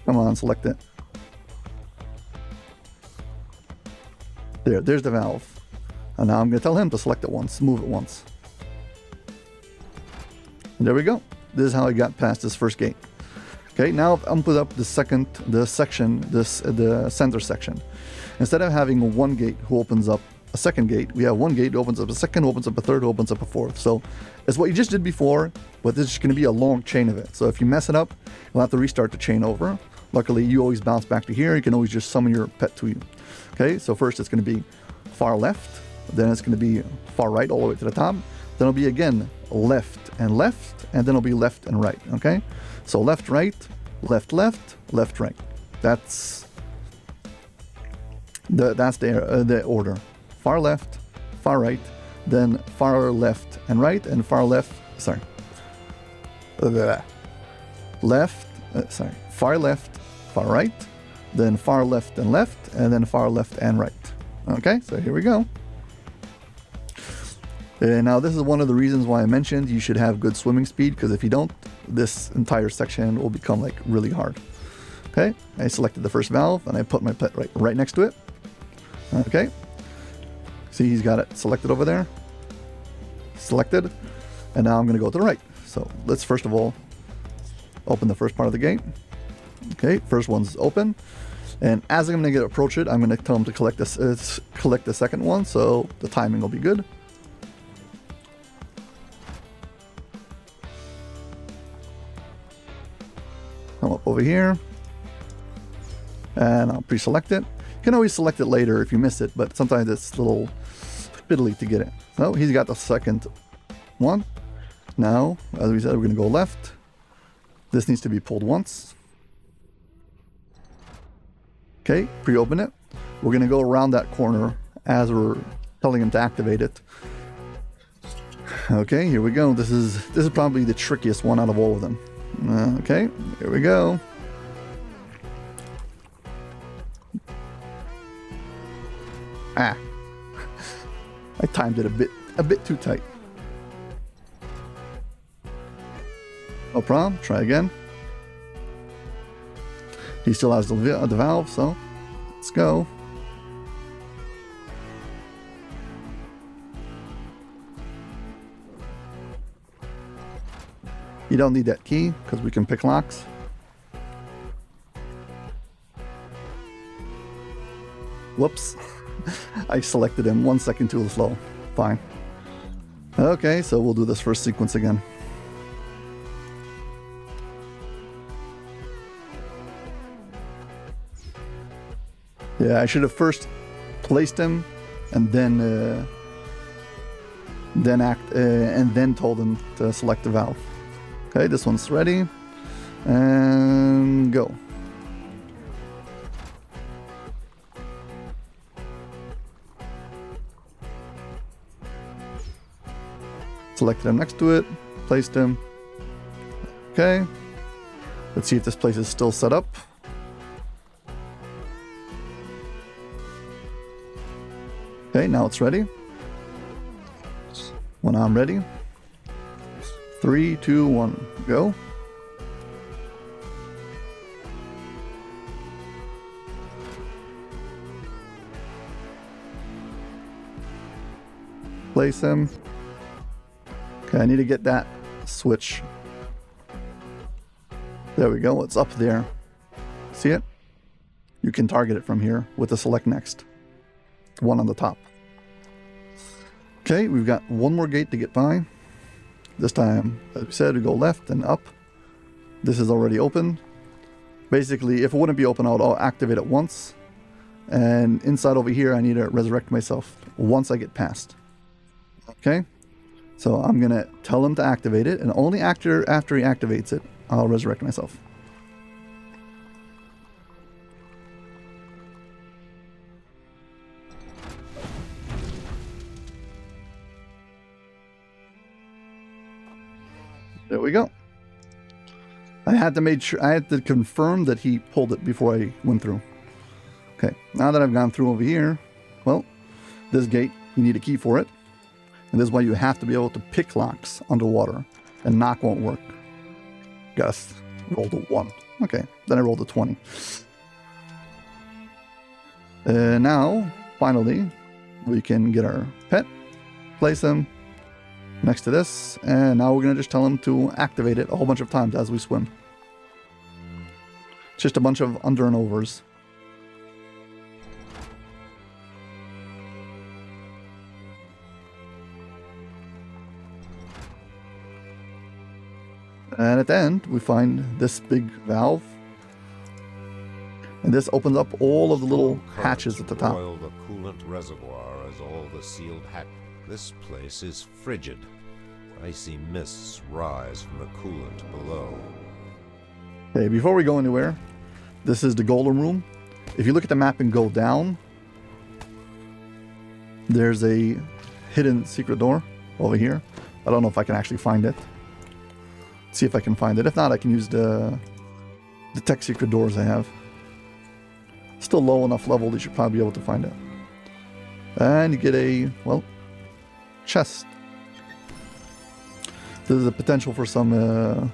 Come on, select it. There's the valve. And now I'm going to tell him to select it once, move it once. And there we go. This is how I got past this first gate. Okay, now I'm put up the center section. Instead of having one gate who opens up a second gate, we have one gate who opens up a second, who opens up a third, who opens up a fourth. So it's what you just did before, but this is going to be a long chain of it. So if you mess it up, you'll have to restart the chain over. Luckily, you always bounce back to here. You can always just summon your pet to you. Okay, so first it's going to be far left, then it's going to be far right all the way to the top. Then it'll be again left, and then it'll be left and right. Okay, so left, right, left, left, left, right. That's the order. Far left, far right, then far left and right, and far left. Sorry, far left, far right, then far left and then far left and right. Okay, so here we go. Now this is one of the reasons why I mentioned you should have good swimming speed, because if you don't, this entire section will become like really hard. Okay, I selected the first valve and I put my pet right next to it. Okay, see he's got it selected over there. Selected, and now I'm going to go to the right. So let's first of all open the first part of the gate. Okay, first one's open, and as I'm going to approach it, I'm going to tell him to collect the second one, so the timing will be good. Come up over here, and I'll pre-select it. You can always select it later if you miss it, but sometimes it's a little fiddly to get it. So he's got the second one. Now, as we said, we're going to go left. This needs to be pulled once. Okay, pre-open it. We're going to go around that corner as we're telling him to activate it. Okay, here we go. This is probably the trickiest one out of all of them. Okay, here we go. Ah, I timed it a bit too tight. No problem. Try again. He still has the valve, so let's go. You don't need that key because we can pick locks. Whoops. I selected him 1 second too slow. Fine. Okay, so we'll do this first sequence again. Yeah, I should have first placed him and then told him to select the valve. Okay, this one's ready. And go. Selected him next to it, placed him. Okay. Let's see if this place is still set up. Okay, now it's ready. When I'm ready. 3, 2, 1, go. Place him. Okay, I need to get that switch. There we go, it's up there. See it? You can target it from here with the select next. One on the top. Okay, we've got one more gate to get by. This time, as we said, we go left and up. This is already open. Basically, if it wouldn't be open, I'll activate it once. And inside over here, I need to resurrect myself once I get past. Okay? So I'm going to tell him to activate it, and only after he activates it, I'll resurrect myself. There we go. I had to confirm that he pulled it before I went through. Okay, now that I've gone through over here, well, this gate, you need a key for it. And this is why you have to be able to pick locks underwater, and knock won't work. Guess, rolled a 1. Okay, then I rolled a 20. Now, finally, we can get our pet, place him next to this, and now we're going to just tell him to activate it a whole bunch of times as we swim. Just a bunch of under and overs. And at the end, we find this big valve. And this opens up all of the little hatches at the top. Boil the coolant reservoir as all the sealed hatch. This place is frigid. Icy mists rise from the coolant below. Okay, before we go anywhere, this is the golem room. If you look at the map and go down, there's a hidden secret door over here. I don't know if I can actually find it. See if I can find it. If not, I can use the tech secret doors I have. Still low enough level that you should probably be able to find it. And you get a, well, chest. This is a potential for some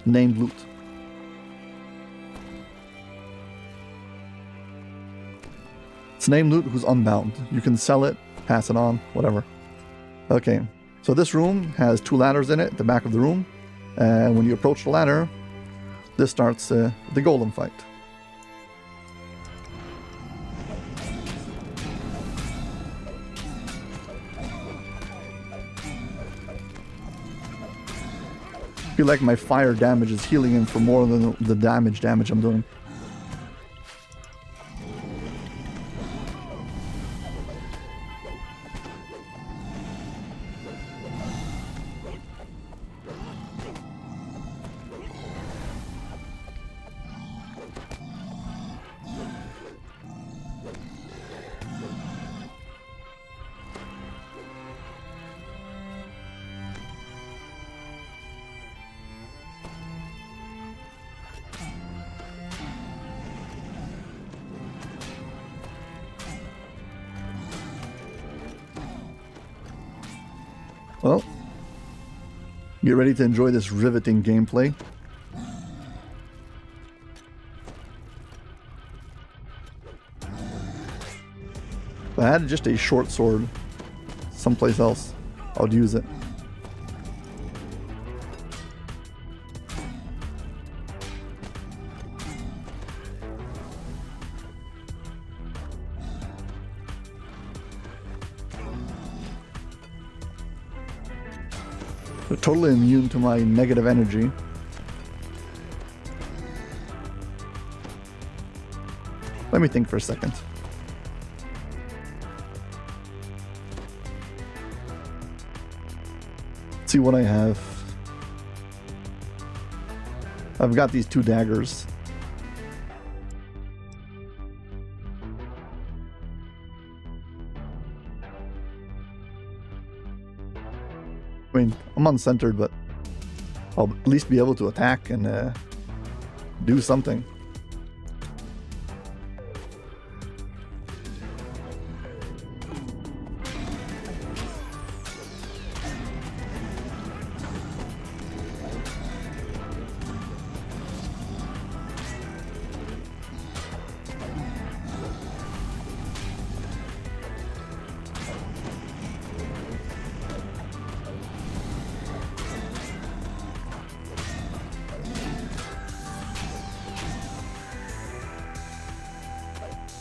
named loot. It's named loot who's unbound. You can sell it, pass it on, whatever. Okay, so this room has 2 ladders in it at the back of the room. And when you approach the ladder, this starts the golem fight. I feel like my fire damage is healing him for more than the damage I'm doing. Well, get ready to enjoy this riveting gameplay. If I had just a short sword someplace else, I would use it. They're totally immune to my negative energy. Let me think for a second. Let's see what I have. I've got these 2 daggers. I mean, I'm uncentered, but I'll at least be able to attack and do something.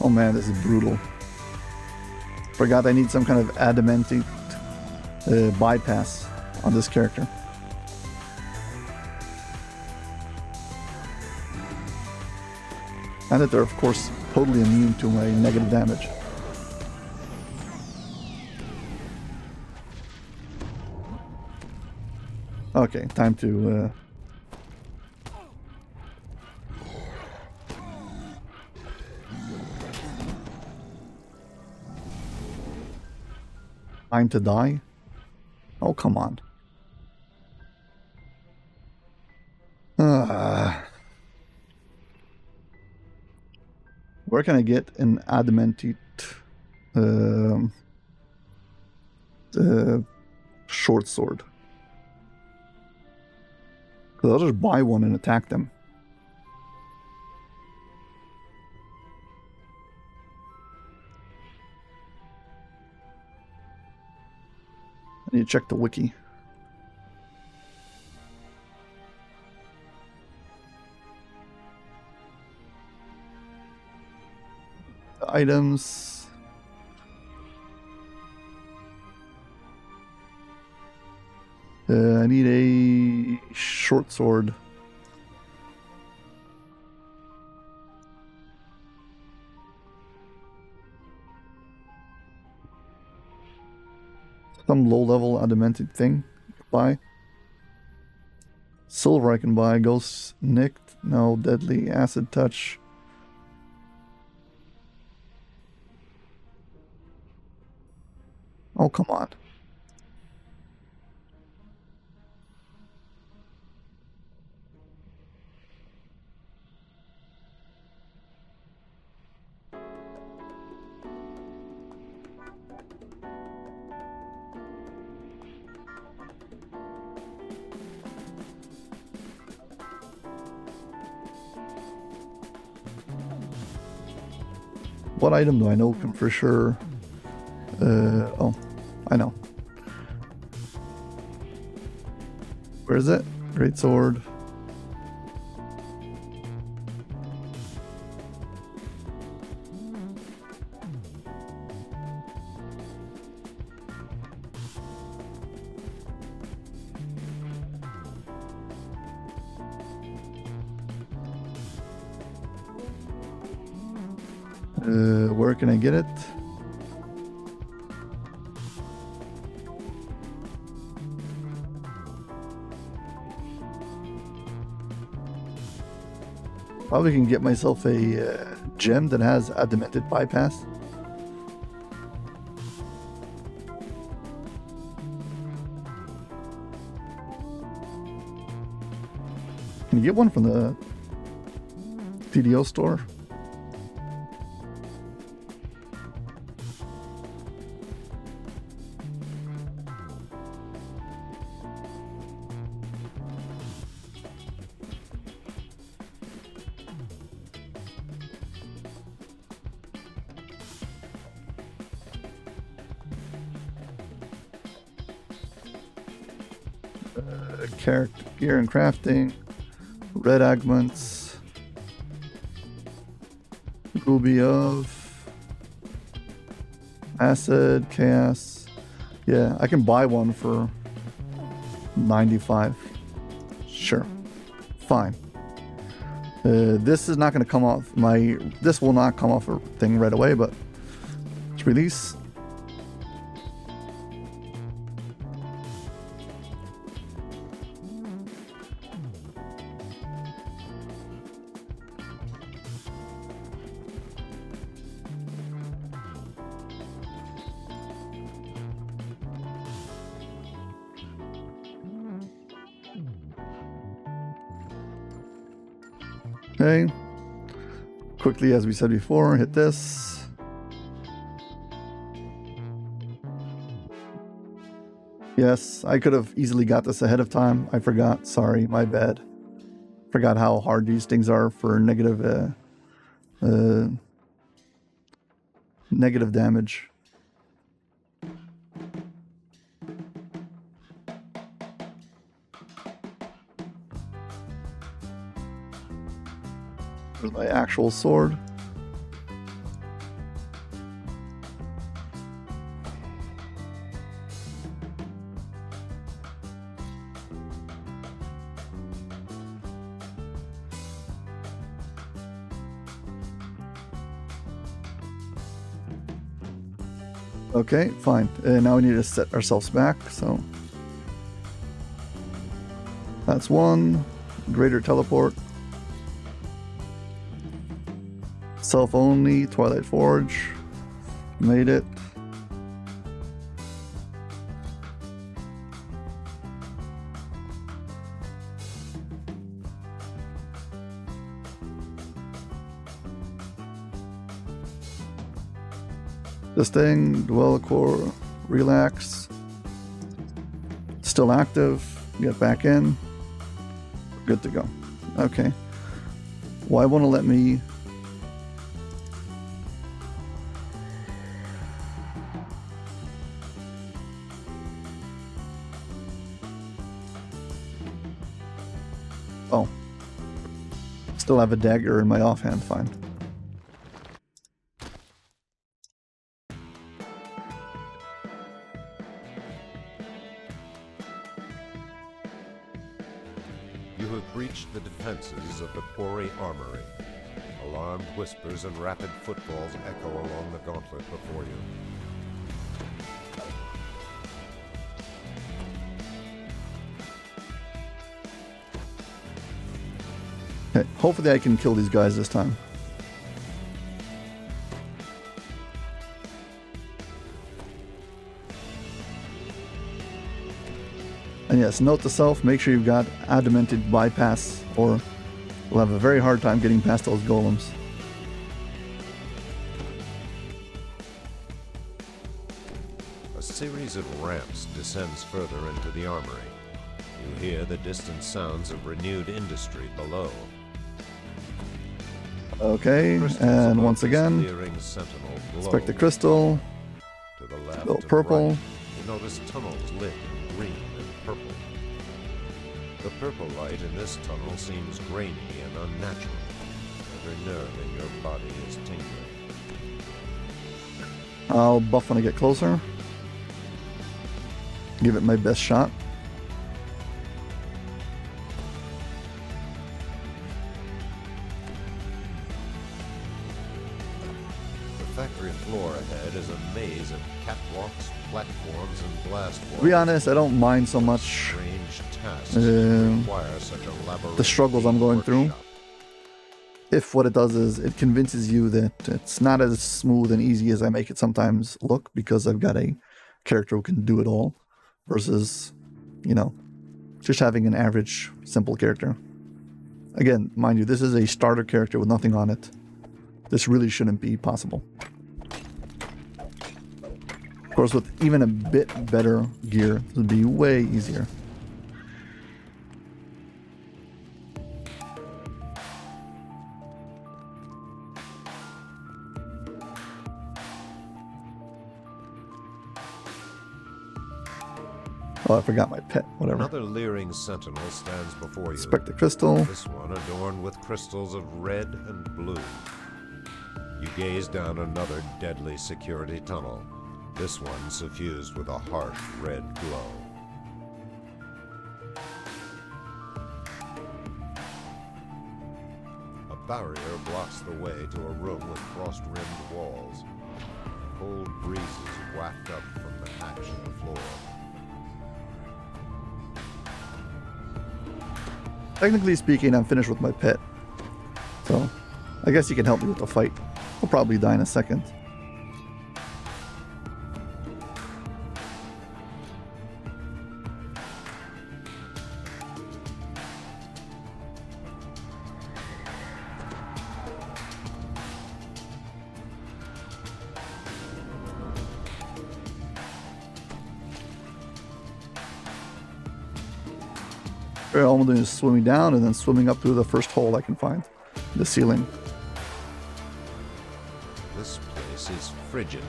Oh man, this is brutal. Forgot I need some kind of adamantite bypass on this character. And that they're of course totally immune to my negative damage. Okay, time to time to die? Oh, come on. Where can I get an adamantite short sword? Because I'll just buy one and attack them. I need to check the wiki. Items. I need a short sword. Some low-level adamantite thing I can buy. Silver I can buy. Ghost nicked. No. Deadly acid touch. Oh, come on. What item do I know can for sure? Oh, I know. Where is it? Great sword. Where can I get it? Probably can get myself a gem that has adamantite bypass. Can you get one from the DDO store? Character gear and crafting. Red augments. Ruby of acid, chaos. Yeah, I can buy one for 95. Sure. Fine. This is not going to come off my... This will not come off a thing right away, but... Let's release. Okay. Quickly, as we said before, hit this. Yes, I could have easily got this ahead of time. I forgot. Sorry, my bad. Forgot how hard these things are for negative damage. There's my actual sword. Okay, fine. Now we need to set ourselves back, so... That's one. Greater teleport. Self-only, Twilight Forge. Made it. This thing, Dwell Core, relax. Still active. Get back in. Good to go. Okay. Why won't it let me... Oh. Still have a dagger in my offhand, fine. You have breached the defenses of the Quarry Armory. Alarmed whispers and rapid footfalls echo along the gauntlet before you. Okay, hopefully I can kill these guys this time. And yes, note to self, make sure you've got adamanted bypass or we'll have a very hard time getting past those golems. A series of ramps descends further into the armory. You hear the distant sounds of renewed industry below. Okay, Crystals and above once this again, clearing sentinel inspect the glow. crystal, To the left go and purple. right, you notice tunnels lit in green and purple. The purple light in this tunnel seems grainy and unnatural. Every nerve in your body is tingling. I'll buff when I get closer. Give it my best shot. The factory floor ahead is a maze of catwalks, platforms, and blast walls. To be honest, I don't mind so much Strange tasks require such elaborate the struggles I'm going through. workshop. If what it does is it convinces you that it's not as smooth and easy as I make it sometimes look because I've got a character who can do it all versus, you know, just having an average simple character. Again, mind you, this is a starter character with nothing on it. This really shouldn't be possible. Of course, with even a bit better gear, it would be way easier. Oh, I forgot my pet. Whatever. Another leering sentinel stands before you. Inspect the crystal. This one adorned with crystals of red and blue. You gaze down another deadly security tunnel. This one suffused with a harsh red glow. A barrier blocks the way to a room with frost-rimmed walls. Cold breezes waft up from the hatch in the floor. Technically speaking, I'm finished with my pet. So, I guess you can help me with the fight. I'll probably die in a second. All I'm doing is swimming down and then swimming up through the first hole I can find. The ceiling. This place is frigid.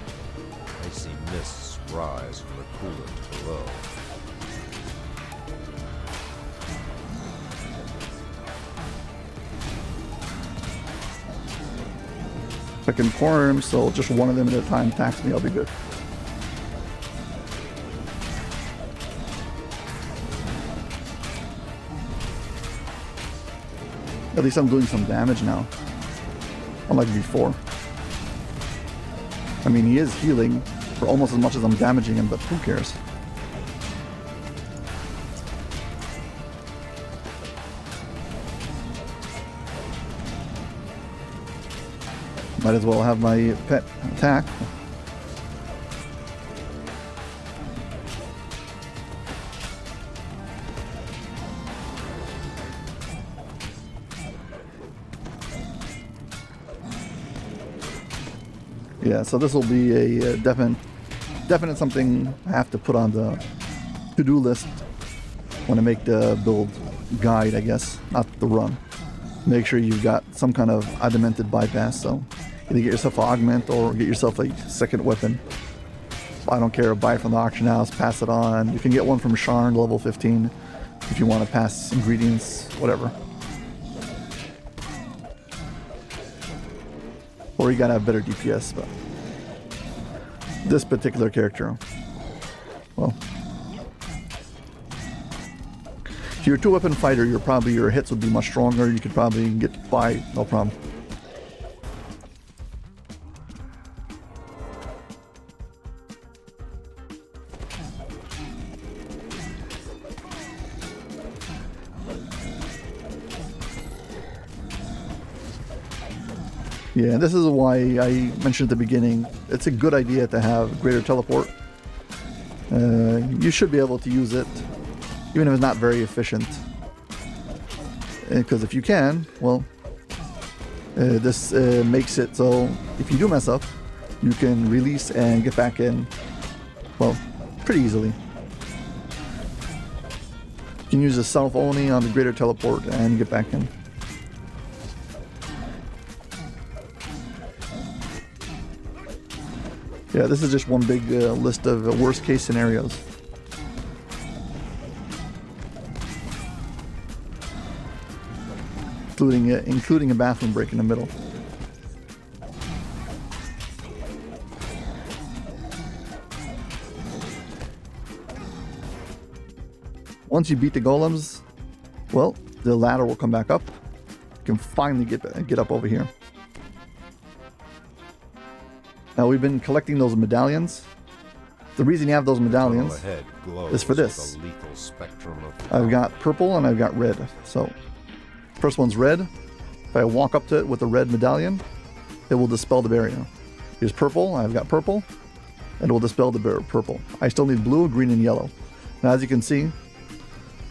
Icy mists rise from the coolant below. If I can corner him so just one of them at a time attacks me, I'll be good. At least I'm doing some damage now, unlike before. I mean, he is healing for almost as much as I'm damaging him, but who cares? Might as well have my pet attack. Yeah, so this will be a definite something I have to put on the to-do list when I make the build guide, I guess, not the run. Make sure you've got some kind of adamanted bypass, so either get yourself an augment or get yourself a second weapon. I don't care, buy it from the auction house, pass it on. You can get one from Sharn, level 15, if you want to pass ingredients, whatever. Or you gotta have better DPS, but this particular character, well, if you're a two-weapon fighter, your hits would be much stronger. You could probably get by, no problem. Yeah, this is why I mentioned at the beginning, it's a good idea to have greater teleport. You should be able to use it, even if it's not very efficient. Because if you can, well, this makes it so if you do mess up, you can release and get back in, well, pretty easily. You can use the self only on the greater teleport and get back in. Yeah, this is just one big list of worst case scenarios. Including a bathroom break in the middle. Once you beat the golems, well, the ladder will come back up. You can finally get up over here. Now we've been collecting those medallions. The reason you have those medallions is for this. I've got purple and I've got red. So first one's red. If I walk up to it with a red medallion, it will dispel the barrier. Here's purple. I've got purple, and it will dispel the purple. I still need blue, green, and yellow. Now as you can see,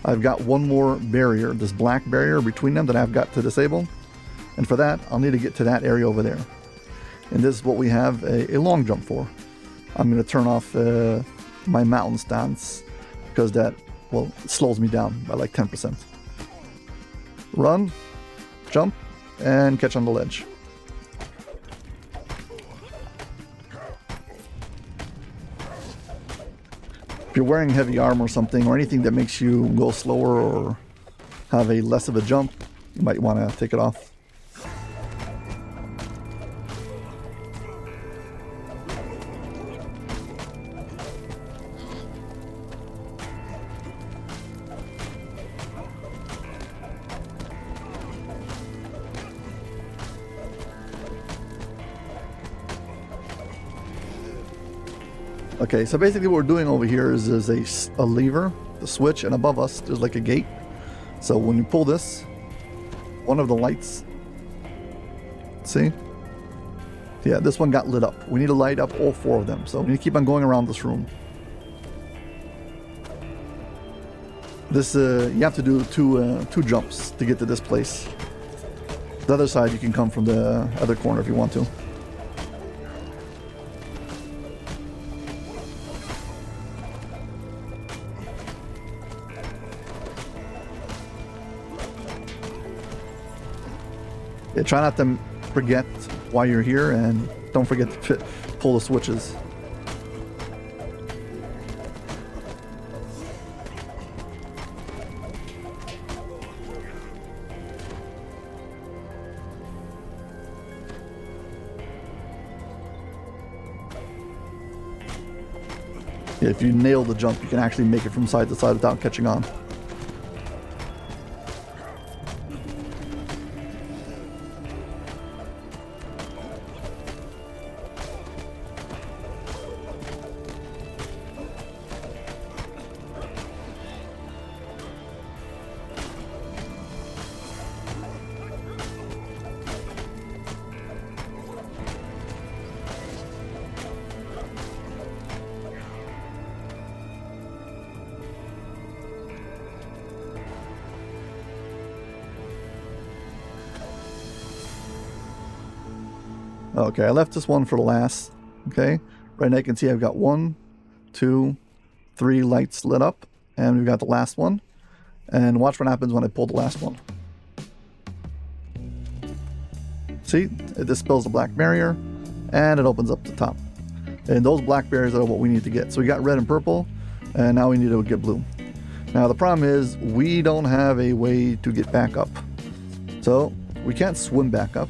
I've got one more barrier, this black barrier between them that I've got to disable. And for that, I'll need to get to that area over there. And this is what we have a long jump for. I'm going to turn off my mountain stance because that, well, it slows me down by like 10%. Run, jump, and catch on the ledge. If you're wearing heavy armor or something, or anything that makes you go slower or have a less of a jump, you might want to take it off. Okay, so basically what we're doing over here is there's a lever, the switch, and above us there's like a gate. So when you pull this, one of the lights, see? Yeah, this one got lit up. We need to light up all 4 of them. So we need to keep on going around this room. This, you have to do two jumps to get to this place. The other side you can come from the other corner if you want to. Yeah, try not to forget why you're here, and don't forget to pull the switches. Yeah, if you nail the jump, you can actually make it from side to side without catching on. Okay, I left this one for the last. Okay, right now you can see I've got 1, 2, 3 lights lit up, and we've got the last one. And watch what happens when I pull the last one. See, it dispels the black barrier, and it opens up the top. And those black barriers are what we need to get. So we got red and purple, and now we need to get blue. Now the problem is we don't have a way to get back up. So we can't swim back up.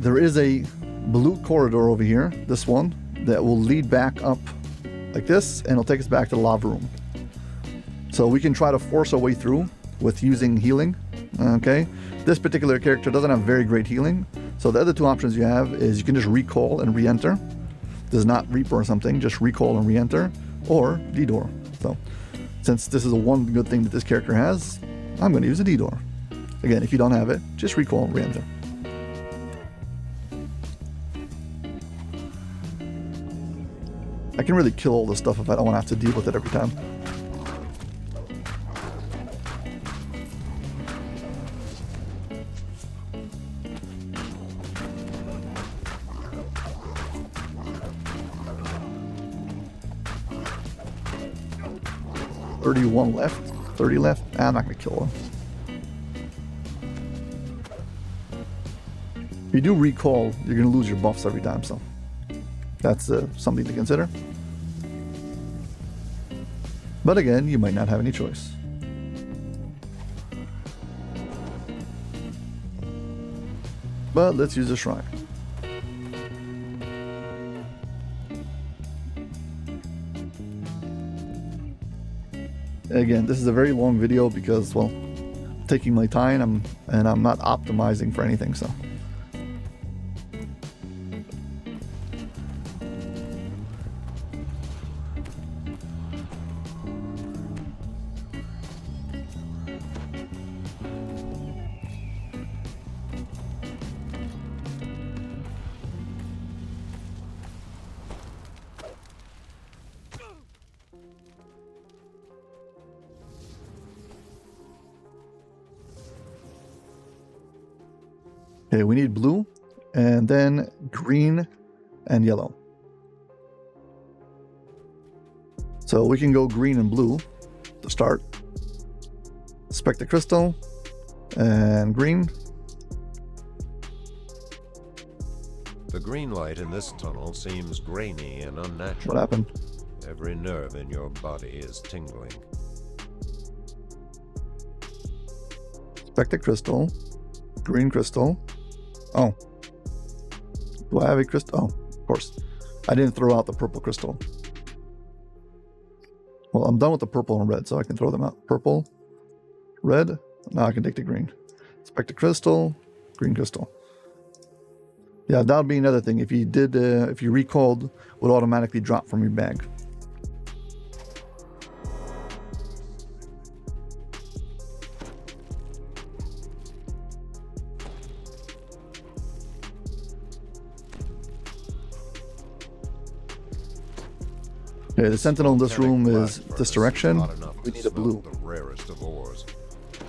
There is a blue corridor over here, this one, that will lead back up like this, and it'll take us back to the lava room. So we can try to force our way through with using healing. Okay, this particular character doesn't have very great healing, so the other 2 options you have is you can just recall and re-enter. Does not Reaper or something, just recall and re-enter, or D-door. So since this is the one good thing that this character has, I'm going to use a D-door. Again, if you don't have it, just recall and re-enter. I can really kill all this stuff if I don't want to have to deal with it every time. $31 left, 30 left. I'm not gonna kill him. If you do recall, you're gonna lose your buffs every time, so that's something to consider. But again, you might not have any choice. But let's use the shrine. Again, this is a very long video because, well, I'm taking my time and I'm not optimizing for anything, so. Okay, we need blue, and then green and yellow. So we can go green and blue to start. Spec the crystal, and green. The green light in this tunnel seems grainy and unnatural. What happened? Every nerve in your body is tingling. Spectre crystal. Green crystal. Oh. Do I have a crystal? Oh, of course. I didn't throw out the purple crystal. Well, I'm done with the purple and red, so I can throw them out. Purple, red. Now I can take the green. Spectre crystal, green crystal. Yeah, that would be another thing. If you recalled, it would automatically drop from your bag. Okay, the sentinel in this room is this direction. We need a blue. The rarest of ores.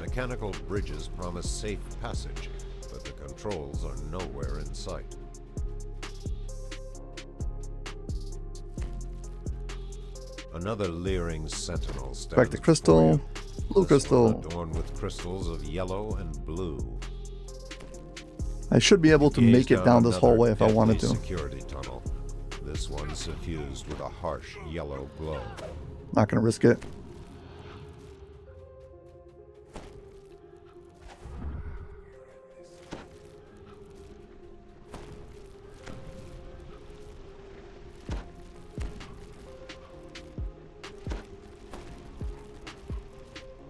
Mechanical bridges promise safe passage, but the controls are nowhere in sight. Another leering sentinel stands Back to crystal, before you. blue This one crystal. adorned with crystals of yellow and blue. I should be able to Gaze make it down this another hallway if I wanted deadly to. Security tunnel. This one suffused with a harsh yellow glow. Not gonna risk it.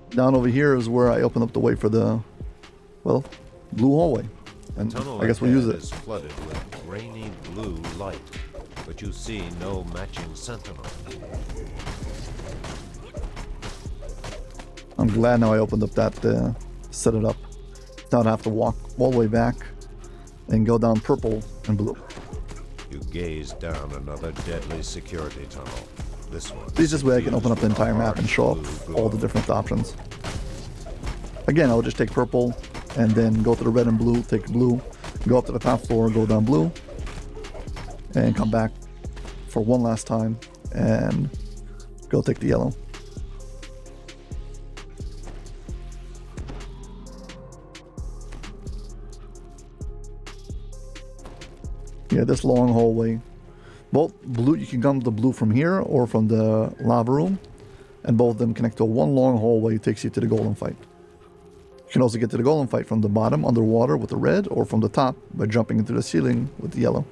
Down over here is where I open up the way for the, well, blue hallway. And Tunnel I guess we'll use ahead it. is flooded with grainy blue light, but you see no matching sentinel. I'm glad now I opened up that, set it up. Now I have to walk all the way back and go down purple and blue. You gaze down another deadly security tunnel. This one. This way I can open up the suffused with a entire map and harsh show blue up glow. all the different options. Again, I'll just take purple and then go to the red and blue, take blue, go up to the top floor, go down blue, and come back for one last time and go take the yellow. Yeah, this long hallway. Both blue, you can come to the blue from here or from the lava room, and both of them connect to one long hallway that takes you to the golem fight. You can also get to the golem fight from the bottom underwater with the red, or from the top by jumping into the ceiling with the yellow.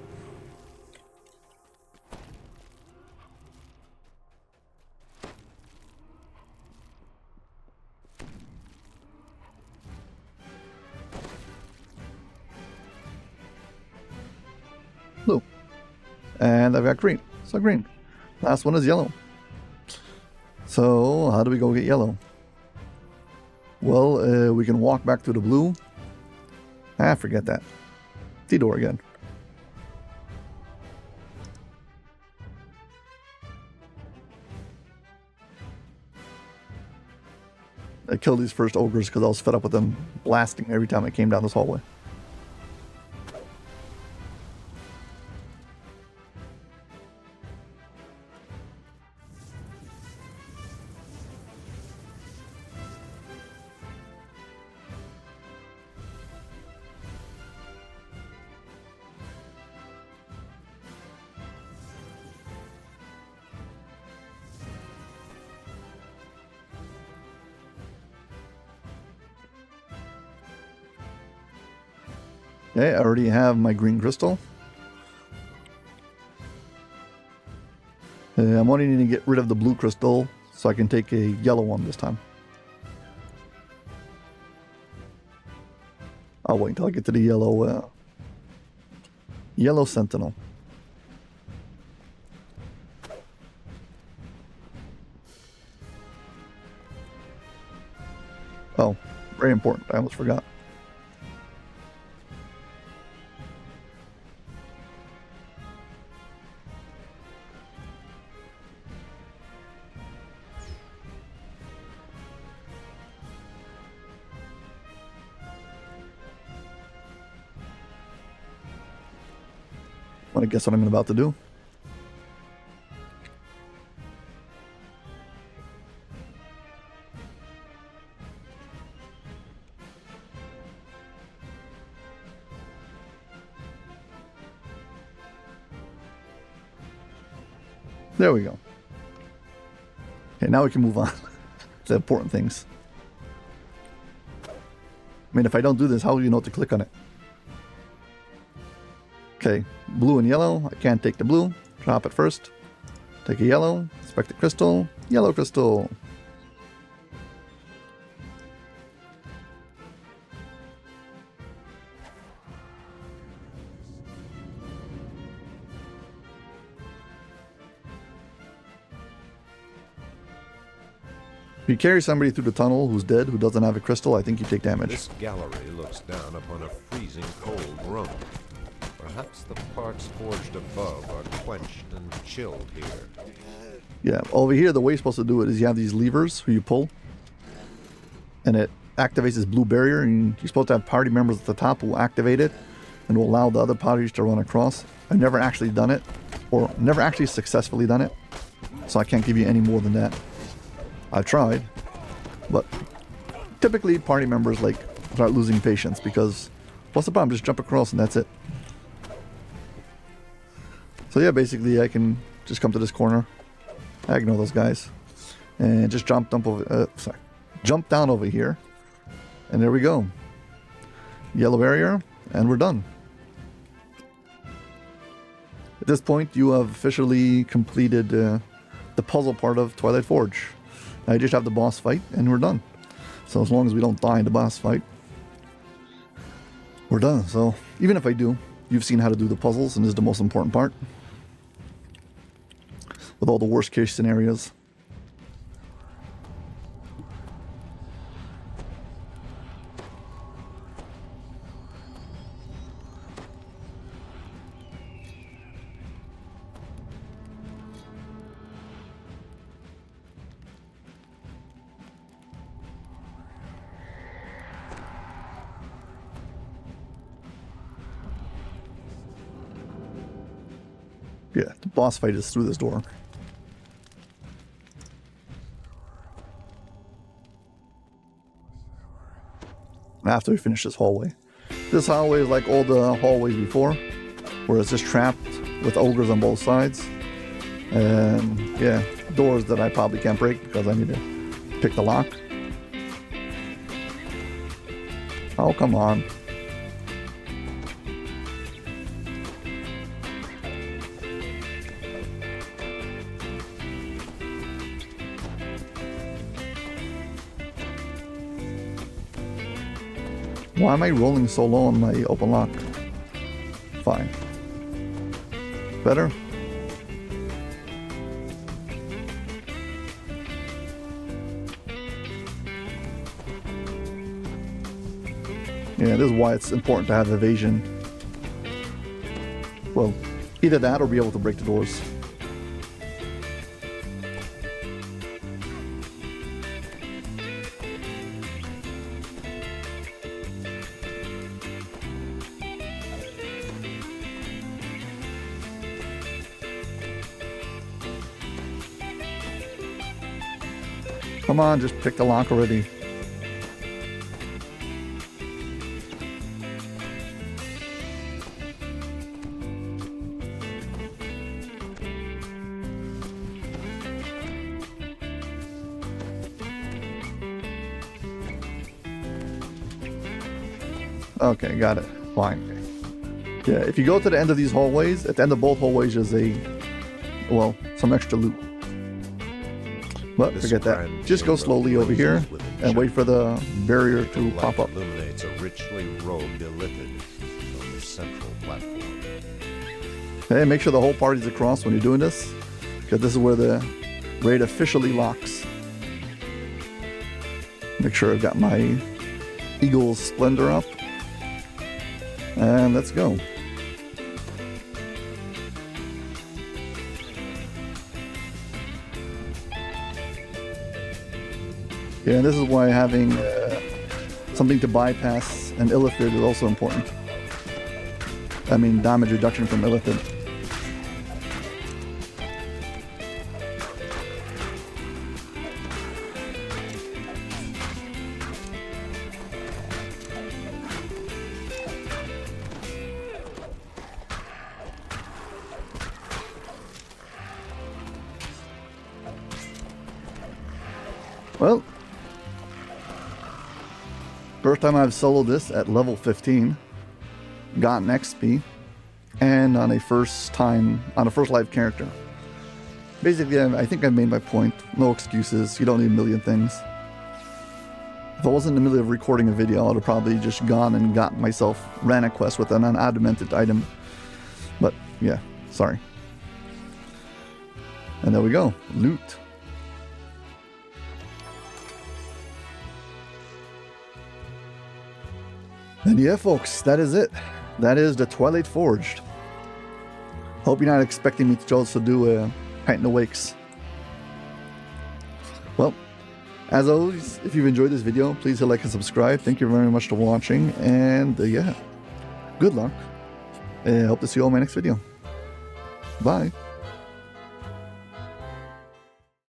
Blue. And I've got green. So green. Last one is yellow. So how do we go get yellow? Well, we can walk back to the blue. Ah, forget that. T-door again. I killed these first ogres because I was fed up with them blasting every time I came down this hallway. Okay, I already have my green crystal. I'm only needing to get rid of the blue crystal so I can take a yellow one this time. I'll wait until I get to the yellow, yellow sentinel. Oh, very important. I almost forgot. Want to guess what I'm about to do? There we go. Okay, now we can move on to the important things. I mean, if I don't do this, how do you know to click on it? Okay, blue and yellow. I can't take the blue. Drop it first. Take a yellow. Inspect the crystal. Yellow crystal. If you carry somebody through the tunnel who's dead, who doesn't have a crystal, I think you take damage. This gallery looks down upon a freezing cold room. Perhaps the parts forged above are quenched and chilled here. Yeah, over here, the way you're supposed to do it is you have these levers who you pull, and it activates this blue barrier, and you're supposed to have party members at the top who will activate it and will allow the other parties to run across. I've never actually done it, or never actually successfully done it, so I can't give you any more than that. I've tried, but typically party members like start losing patience because what's the problem? Just jump across and that's it. So yeah, basically I can just come to this corner, I ignore those guys, and just jump down over here, and there we go. Yellow area, and we're done. At this point, you have officially completed the puzzle part of Twilight Forge. I just have the boss fight, and we're done. So as long as we don't die in the boss fight, we're done. So even if I do, you've seen how to do the puzzles, and this is the most important part. With all the worst case scenarios. Yeah, the boss fight is through this door. After we finish this hallway. This hallway is like all the hallways before, where it's just trapped with ogres on both sides. And yeah, doors that I probably can't break because I need to pick the lock. Oh, come on. Why am I rolling so low on my open lock? Fine. Better? Yeah, this is why it's important to have evasion. Well, either that or be able to break the doors. Come on, just pick the lock already. Okay, got it. Fine. Yeah, if you go to the end of these hallways, at the end of both hallways there's some extra loot. But forget that. Just go slowly over here and wait for the barrier to pop up. Illuminates a richly robed illithid on the central platform. Hey, make sure the whole party's across when you're doing this, because this is where the raid officially locks. Make sure I've got my Eagle's Splendor up. And let's go. Yeah, this is why having something to bypass an illithid is also important. I mean, damage reduction from illithid. Well, first time I've soloed this at level 15, gotten XP, and on a first live character. Basically, I think I made my point. No excuses. You don't need a million things. If I wasn't in the middle of recording a video, I would have probably just gone and got myself ran a quest with an unadamented item. But yeah, sorry. And there we go. Loot. And yeah, folks, that is it. That is the Twilight Forge. Hope you're not expecting me to also do a Titan Awakes. Well, as always, if you've enjoyed this video, please hit like and subscribe. Thank you very much for watching, and yeah, good luck. I hope to see you all in my next video. Bye.